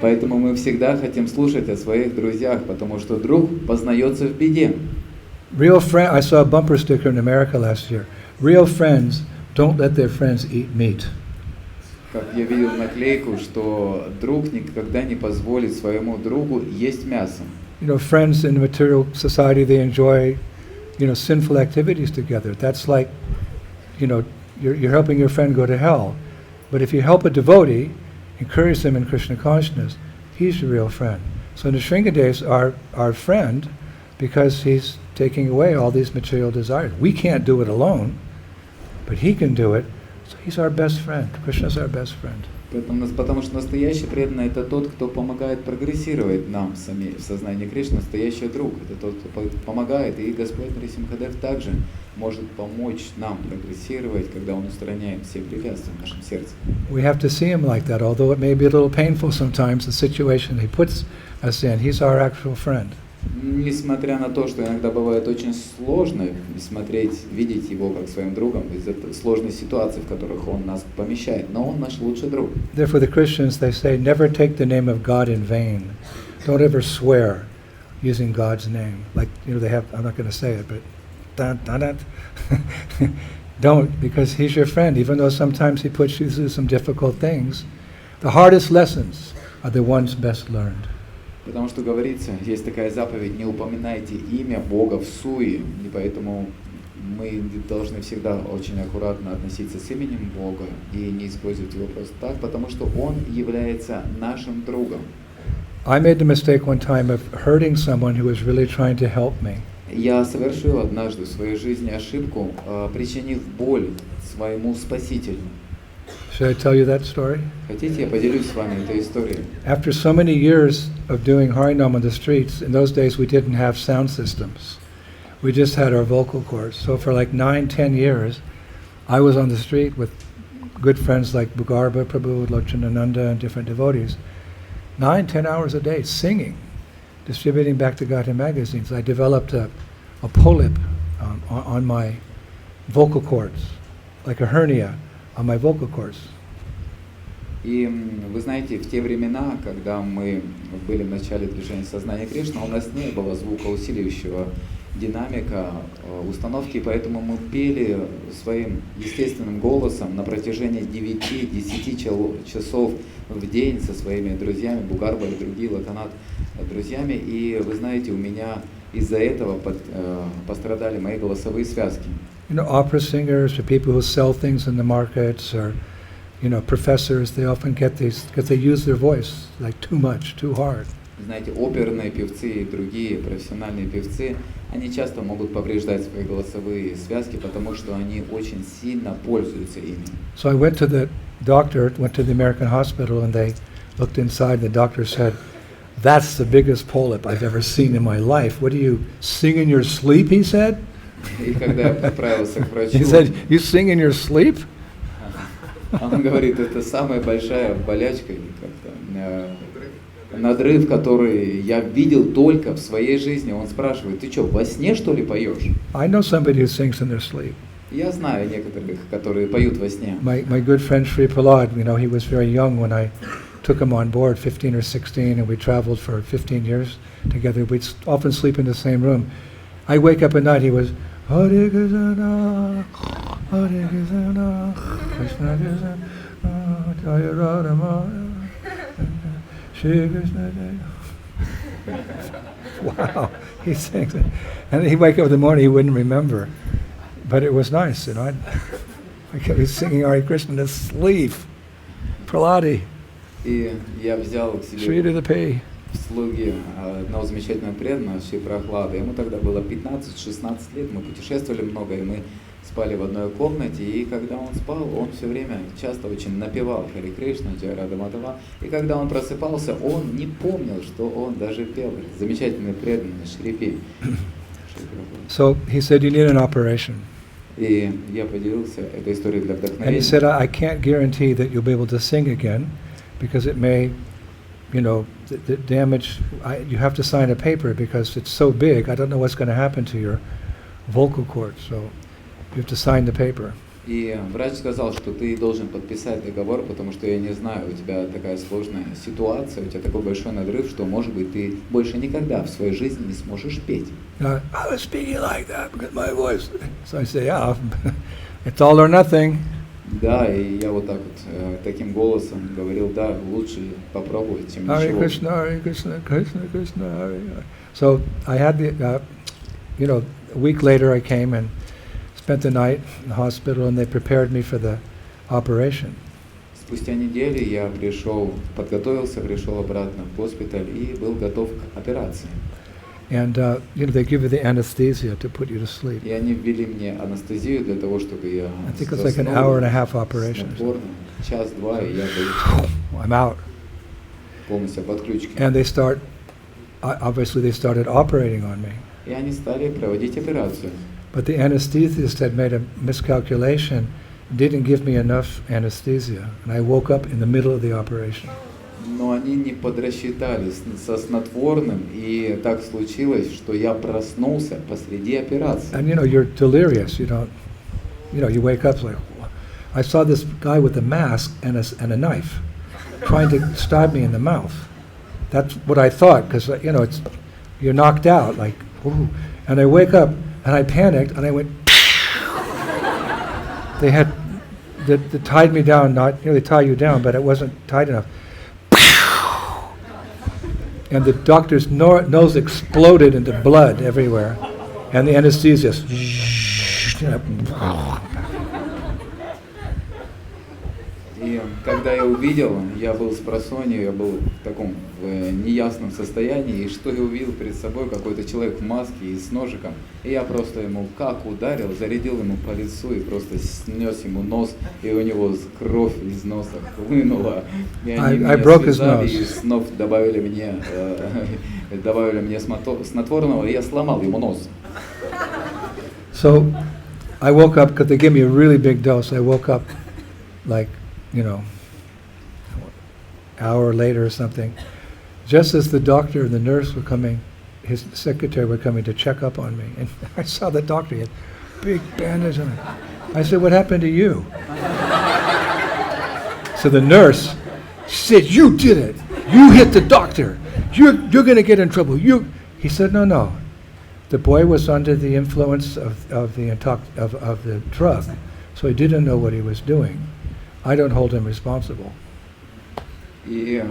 поэтому мы всегда хотим слушать о своих друзьях, потому что друг познается в беде. Real friend. I saw a bumper sticker in America last year. Real friends don't let their friends eat meat. Как я видел наклейку, что друг никогда не позволит своему другу есть мясо. You know, friends in material society, they enjoy, sinful activities together. That's like, you're helping your friend go to hell. But if you help a devotee, encourage them in Krishna consciousness, he's your real friend. So Nrsingadev is our friend because he's taking away all these material desires. We can't do it alone, but he can do it. So he's our best friend. Krishna's our best friend. Потому что настоящий преданный это тот, кто помогает прогрессировать нам сами в сознании Кришны. Настоящий друг это тот, кто помогает. И Господь Нарисимхадев также может помочь нам прогрессировать, когда Он устраняет все препятствия в нашем сердце. We have to see him like that, although it may be a little painful sometimes, the situation he puts us in. He's our actual friend. Несмотря на то, что иногда бывает очень сложно видеть его как своим другом из-за сложной ситуации, в которых он нас помещает, но он наш лучший друг. Therefore the Christians, they say, never take the name of God in vain. Don't ever swear using God's name. Like, they have, I'm not going to say it, but don't, because he's your friend. Even though sometimes he puts you through some difficult things, the hardest lessons are the ones best learned. Потому что говорится, есть такая заповедь, не упоминайте имя Бога в суе, и поэтому мы должны всегда очень аккуратно относиться с именем Бога и не использовать его просто так, потому что Он является нашим другом. I made the mistake one time of hurting someone who was really trying to help me. Я совершил однажды в своей жизни ошибку, причинив боль своему Спасителю. Should I tell you that story? Хотите, я поделюсь с вами этой историей? After so many years of doing Harinam on the streets, in those days we didn't have sound systems. We just had our vocal cords. So for like 9-10 years, I was on the street with good friends like Bhugarba Prabhu, Lochanananda, and different devotees, 9-10 hours a day singing, distributing Bhakti-Gata magazines. I developed a polyp on my vocal cords, like a hernia on my vocal cords. И вы знаете, в те времена, когда мы были в начале движения сознания Кришны, у нас не было звукоусиливающего динамика, установки, поэтому мы пели своим естественным голосом на протяжении 9-10 часов в день со своими друзьями, Бугарба и другие Лаканат друзьями. И вы знаете, у меня из-за этого пострадали мои голосовые связки. You know, opera singers or people who sell things in the markets or, you know, professors, they often get these because they use their voice like too much, too hard. Знаете, оперные певцы и другие профессиональные певцы, они часто могут повреждать свои голосовые связки, потому что они очень сильно пользуются ими. So I went to the doctor, went to the American hospital, and they looked inside. The doctor said, "That's the biggest polyp I've ever seen in my life. What do you sing in your sleep?" He said. И когда я отправился к врачу, He said, "You sing in your sleep?" он говорит, это самая большая болячка, или как-то надрыв, который я видел только в своей жизни. Он спрашивает, ты что, во сне что ли поешь? I know somebody who sings in their sleep. Я знаю некоторых, которые поют во сне. My good friend Sri Prahlad, you know, he was very young when I took him on board, 15 or 16, and we traveled for 15 years together. We'd often sleep in the same room. I wake up at night, he was, Hare Krishna, Hare Krishna, Krishna Krishna, Jaya Radha Maya, Shri Krishna Jaya. Wow, he sings it. And he'd wake up in the morning, he wouldn't remember. But it was nice, you know. I kept singing Hare Krishna in his sleep. Prahladi. И я взял к Shri to себе the P. в слуги одного замечательного преданного, Шри Прохлада. Ему тогда было 15-16 лет, мы путешествовали много, и мы спали в одной комнате. И когда он спал, он все время часто очень напевал Харе Кришна, Джая Рада Мадхава. И когда он просыпался, он не помнил, что он даже пел. Замечательный преданный Шри Пи. So he said, you need an operation. И я поделился этой историей для And he вдохновения. said, I can't guarantee that you'll be able to sing again because it may, you know, the damage, you have to sign a paper because it's so big. I don't know what's going to happen to your vocal cords. So you have to sign the paper. И врач сказал, что ты должен подписать договор, потому что я не знаю, у тебя такая сложная ситуация, у тебя такой большой надрыв, что, может быть, ты больше никогда в своей жизни не сможешь петь. I was speaking like that because my voice. So I say, yeah, it's all or nothing. Да, и я вот так вот таким голосом говорил, да, лучше попробовать, чем Hare ничего. Krishna, Hare Krishna, Krishna Krishna, Hare Hare. So I had the, you know, a week later I came and spent the night in the hospital, and they prepared me for the operation. Спустя неделю я подготовился, пришел обратно в госпиталь и был готов к операции. And you know, they give you the anesthesia to put you to sleep. И они ввели мне анестезию для того, чтобы я I think it's like an hour and a half operation. Час-два, и я был I'm out. полностью в отключке. And they obviously they started operating on me. И они стали проводить операцию. But the anesthesiast had made a miscalculation, didn't give me enough anesthesia, and I woke up in the middle of the operation. Но они не подрасчитали со снотворным, и так случилось, что я проснулся посреди операции. And you know, you're delirious, you don't, you know, you wake up like, I saw this guy with a mask and a knife trying to stab me in the mouth. That's what I thought, because, you know, you're knocked out, like, ooh. And I wake up, and I panicked, and I went, they tied me down, not, you know, they tie you down, but it wasn't tight enough. And the doctor's nose exploded into blood everywhere, and the anesthesiast. И когда я увидел, я был с просонья, я был в таком неясном состоянии, и что я увидел перед собой, какой-то человек в маске и с ножиком, и я просто ему как ударил, зарядил ему по лицу и просто снес ему нос, и у него кровь из носа хлынула. И они меня связали и снова добавили мне снотворного, и я сломал ему нос. So I woke up because they gave me a really big dose. I woke up like, hour later or something, just as the doctor and the nurse were coming, his secretary were coming to check up on me, and I saw the doctor, he had big bandage on it. I said, "What happened to you?" So the nurse said, "You did it. You hit the doctor. You're going to get in trouble." He said, "No. The boy was under the influence of the drug, so he didn't know what he was doing. I don't hold him responsible." И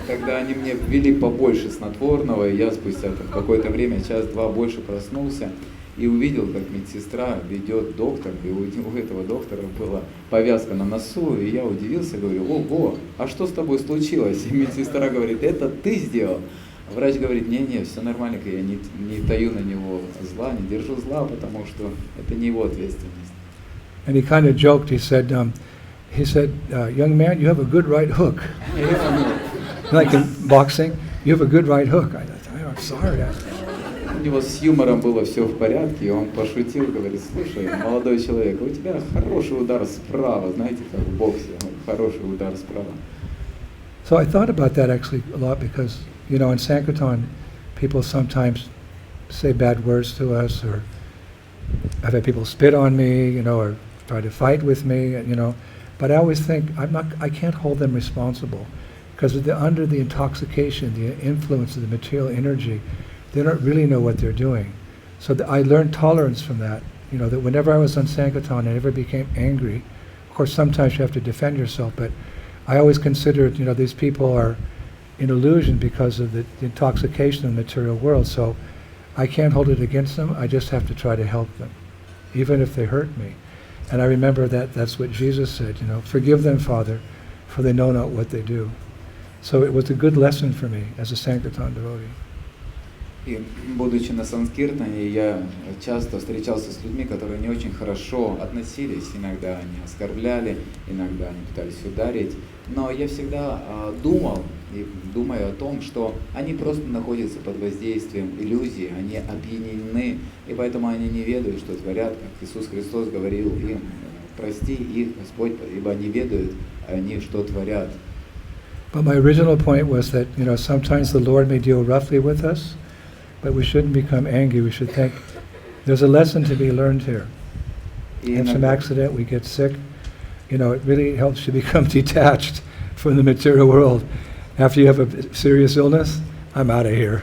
когда они мне ввели побольше снотворного, и я спустя какое-то время, час-два больше проснулся и увидел, как медсестра ведет доктор, и у этого доктора была повязка на носу, и я удивился, говорю: "Ого, а что с тобой случилось?" И медсестра говорит: "Это ты сделал?" Врач говорит: "Не, все нормально, я не таю на него зла, не держу зла, потому что это не его ответственность." And he kind of joked. He said, "Young man, you have a good right hook." Like in boxing, you have a good right hook. I thought, "I'm sorry." У него с юмором было все в порядке, и он пошутил, говорит: "Слушай, молодой человек, у тебя хороший удар справа, знаете, как в боксе, хороший удар справа." So I thought about that actually a lot because, in Sankirtan, people sometimes say bad words to us, or I've had people spit on me, or try to fight with me, But I always think I can't hold them responsible because they're under the intoxication, the influence of the material energy. They don't really know what they're doing. So I learned tolerance from that. That whenever I was on Sankirtan, I never became angry. Of course, sometimes you have to defend yourself, but I always considered, these people are in illusion because of the intoxication of the material world. So I can't hold it against them. I just have to try to help them, even if they hurt me. And I remember that's what Jesus said, "Forgive them, Father, for they know not what they do." So it was a good lesson for me as a Sankirtan devotee. И будучи на Санскиртане, я часто встречался с людьми, которые не очень хорошо относились. Иногда они оскорбляли, иногда они пытались ударить. Но я всегда думаю о том, что они просто находятся под воздействием иллюзии, они опьянены, и поэтому они не ведают, что творят, как Иисус Христос говорил им: "Прости их, Господь, ибо они ведают, они что творят." But my original point was that, sometimes the Lord may deal roughly with us, but we shouldn't become angry. We should think there's a lesson to be learned here. In some accident, we get sick. It really helps you become detached from the material world. After you have a serious illness, I'm out of here.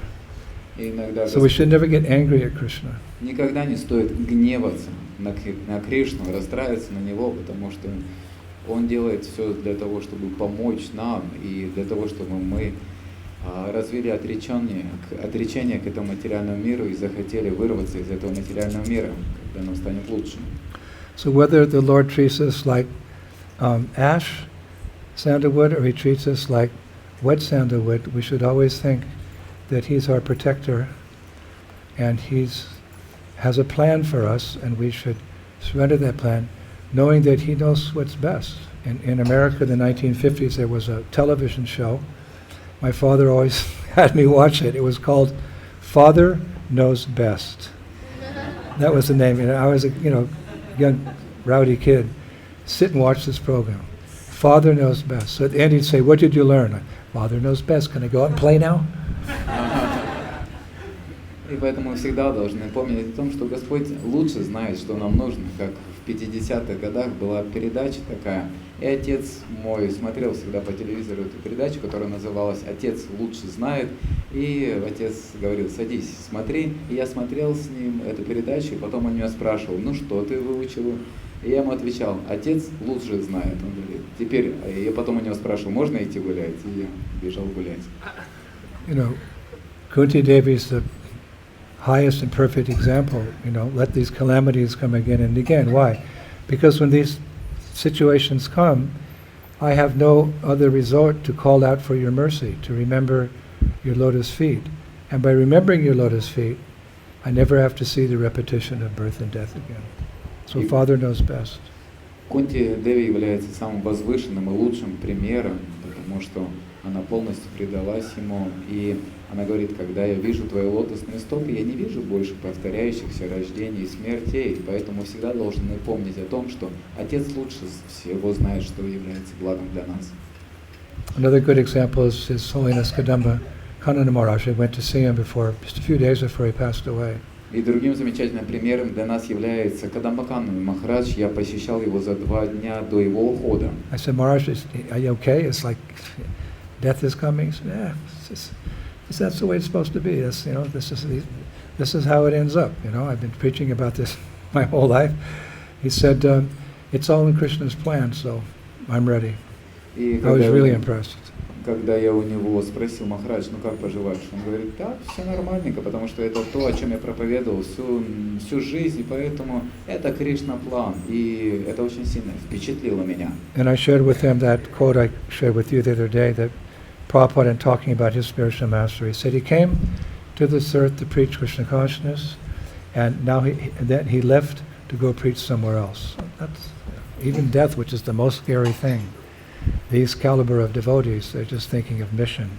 So we should never get angry at Krishna. Никогда не стоит гневаться на Кришну, расстраиваться на него, потому что он делает все для того, чтобы помочь нам и для того, чтобы мы развили отречение к этому материальному миру и захотели вырваться из этого материального мира, когда нам станет лучше. So whether the Lord treats us like ash, sandalwood, or He treats us like wet sandalwood, we should always think that He's our protector and He has a plan for us, and we should surrender that plan, knowing that He knows what's best. In America, in the 1950s, there was a television show. My father always had me watch it. It was called Father Knows Best. That was the name. I was a young rowdy kid. Sit and watch this program. Father Knows Best. So at the end he'd say, "What did you learn?" "Father knows best. Can I go out and play now?" И поэтому мы всегда должны помнить о том, что Господь лучше знает, что нам нужно. Как в 50-х годах была передача такая, и отец мой смотрел всегда по телевизору эту передачу, которая называлась «Отец лучше знает», и отец говорил: "Садись, смотри". И я смотрел с ним эту передачу, и потом он меня спрашивал: "Ну что ты выучил?" И я ему отвечал: "Отец лучше знает". Он говорит: "Теперь", я потом у него спрашивал: "Можно идти гулять?" И я бежал гулять. Kunti Devi is the highest and perfect example. Let these calamities come again and again. Why? Because when these situations come, I have no other resort to call out for your mercy, to remember your lotus feet. And by remembering your lotus feet, I never have to see the repetition of birth and death again. So Father knows best. Кунти Деви является самым возвышенным и лучшим примером, потому что она полностью предалась ему, и Она говорит, когда я вижу твои лотосные стопы, я не вижу больше повторяющихся рождений и смертей, поэтому всегда должны помнить о том, что Отец лучше всего знает, что является благом для нас. Another good example is His Holiness Kadamba Kanana Maharaj. I went to see him before, just a few days before he passed away. И другим замечательным примером для нас является Кадамбакан Махарадж. Я посещал его за 2 дня до его ухода. I said, Maharaj, are you okay? It's like death is coming. He said, yeah, that's the way it's supposed to be. That's, this is how it ends up. I've been preaching about this my whole life. He said, it's all in Krishna's plan, so I'm ready. I was really impressed. Когда я у него спросил, Махарадж, как поживаешь? Он говорит, да, все нормальненько, потому что это то, о чем я проповедовал всю жизнь, и поэтому это Кришна план, и это очень сильно впечатлило меня. And I shared with him that quote I shared with you the other day that Prabhupada, in talking about his spiritual master, he said he came to this earth to preach Krishna consciousness, and now he left to go preach somewhere else. That's even death, which is the most scary thing. These caliber of devotees, they're just thinking of mission,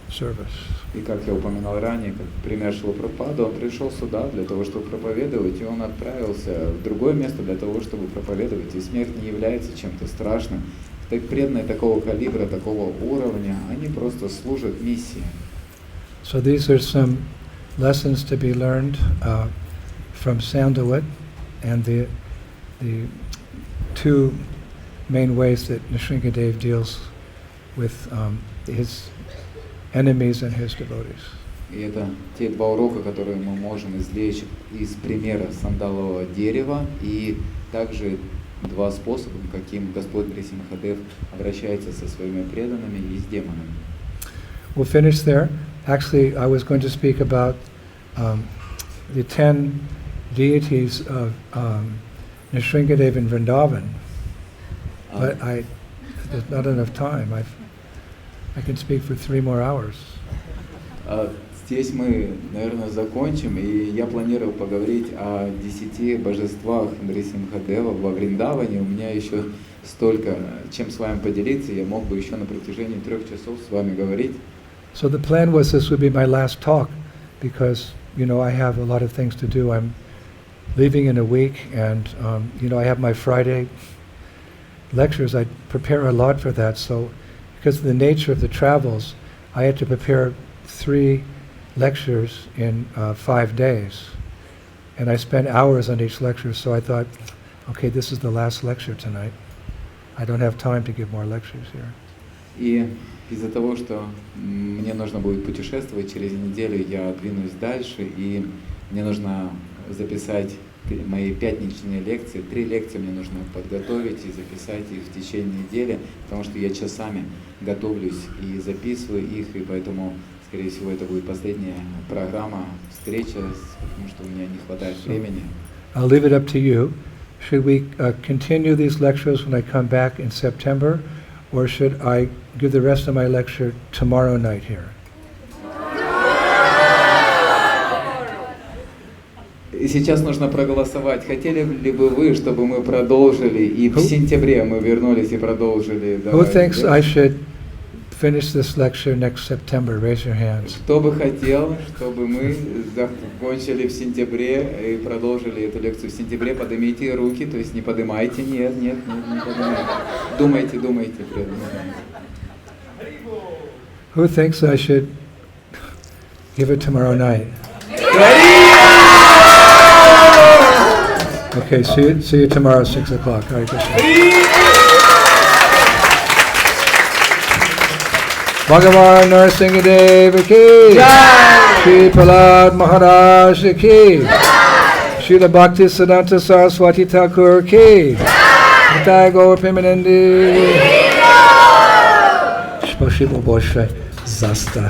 service. И как я упоминал ранее, как пример Шрила Прабхупады, он пришел сюда для того, чтобы проповедовать, и он отправился в другое место для того, чтобы проповедовать. И смерть не является чем-то страшным. Так преданные такого калибра, такого уровня, они просто служат миссии. So these are some lessons to be learned from Sandalwood, and the two main ways that Nrsingadev deals with his enemies and his devotees. И это те 2 урока, которые мы можем извлечь из примера сандалового дерева, и также 2 способа, каким Господь Нрсимхадев обращается со своими преданными и с демонами. We'll finish there. Actually, I was going to speak about the 10 deities of Nrsingadev in Vrindavan. But there's not enough time. I can speak for 3 more hours. Здесь мы, наверное, закончим, и я планировал поговорить о 10 божествах Нрсимхадева во Вриндаване. У меня еще столько, чем с вами поделиться, я мог бы еще на протяжении 3 часов с вами говорить. So the plan was this would be my last talk, because I have a lot of things to do. I'm leaving in a week, and I have my Friday lectures. I prepare a lot for that, so because of the nature of the travels, I had to prepare 3 lectures in 5 days, and I spent hours on each lecture, so I thought, okay, this is the last lecture tonight. I don't have time to give more lectures here. И из-за того, что мне нужно будет путешествовать, через неделю я двинусь дальше, и мне нужно записать мои пятничные лекции. 3 лекции мне нужно подготовить и записать их в течение недели, потому что я часами готовлюсь и записываю их, и поэтому, скорее всего, это будет последняя программа, встреча, потому что у меня не хватает времени. I'll leave it up to you. Should we continue these lectures when I come back in September, or should I give the rest of my lecture tomorrow night here? И сейчас нужно проголосовать. Хотели ли бы вы, чтобы мы продолжили, и в сентябре мы вернулись и продолжили? Who thinks I should finish this lecture next September? Raise your hands. Кто бы хотел, чтобы мы закончили в сентябре и продолжили эту лекцию в сентябре? Поднимите руки, то есть не поднимайте, нет, не поднимайте. Думайте, преданные. Who thinks I should give it tomorrow night? Okay, see you tomorrow at 6 o'clock. Hare Krishna. Bhagavan Nrsingadev ki Jai! Shri Prahlad Maharaj ki Jai! Srila Bhaktisiddhanta Saraswati Thakur ki Jai! Nitai Gaur Premanandi Spasibo Boshre Zasta.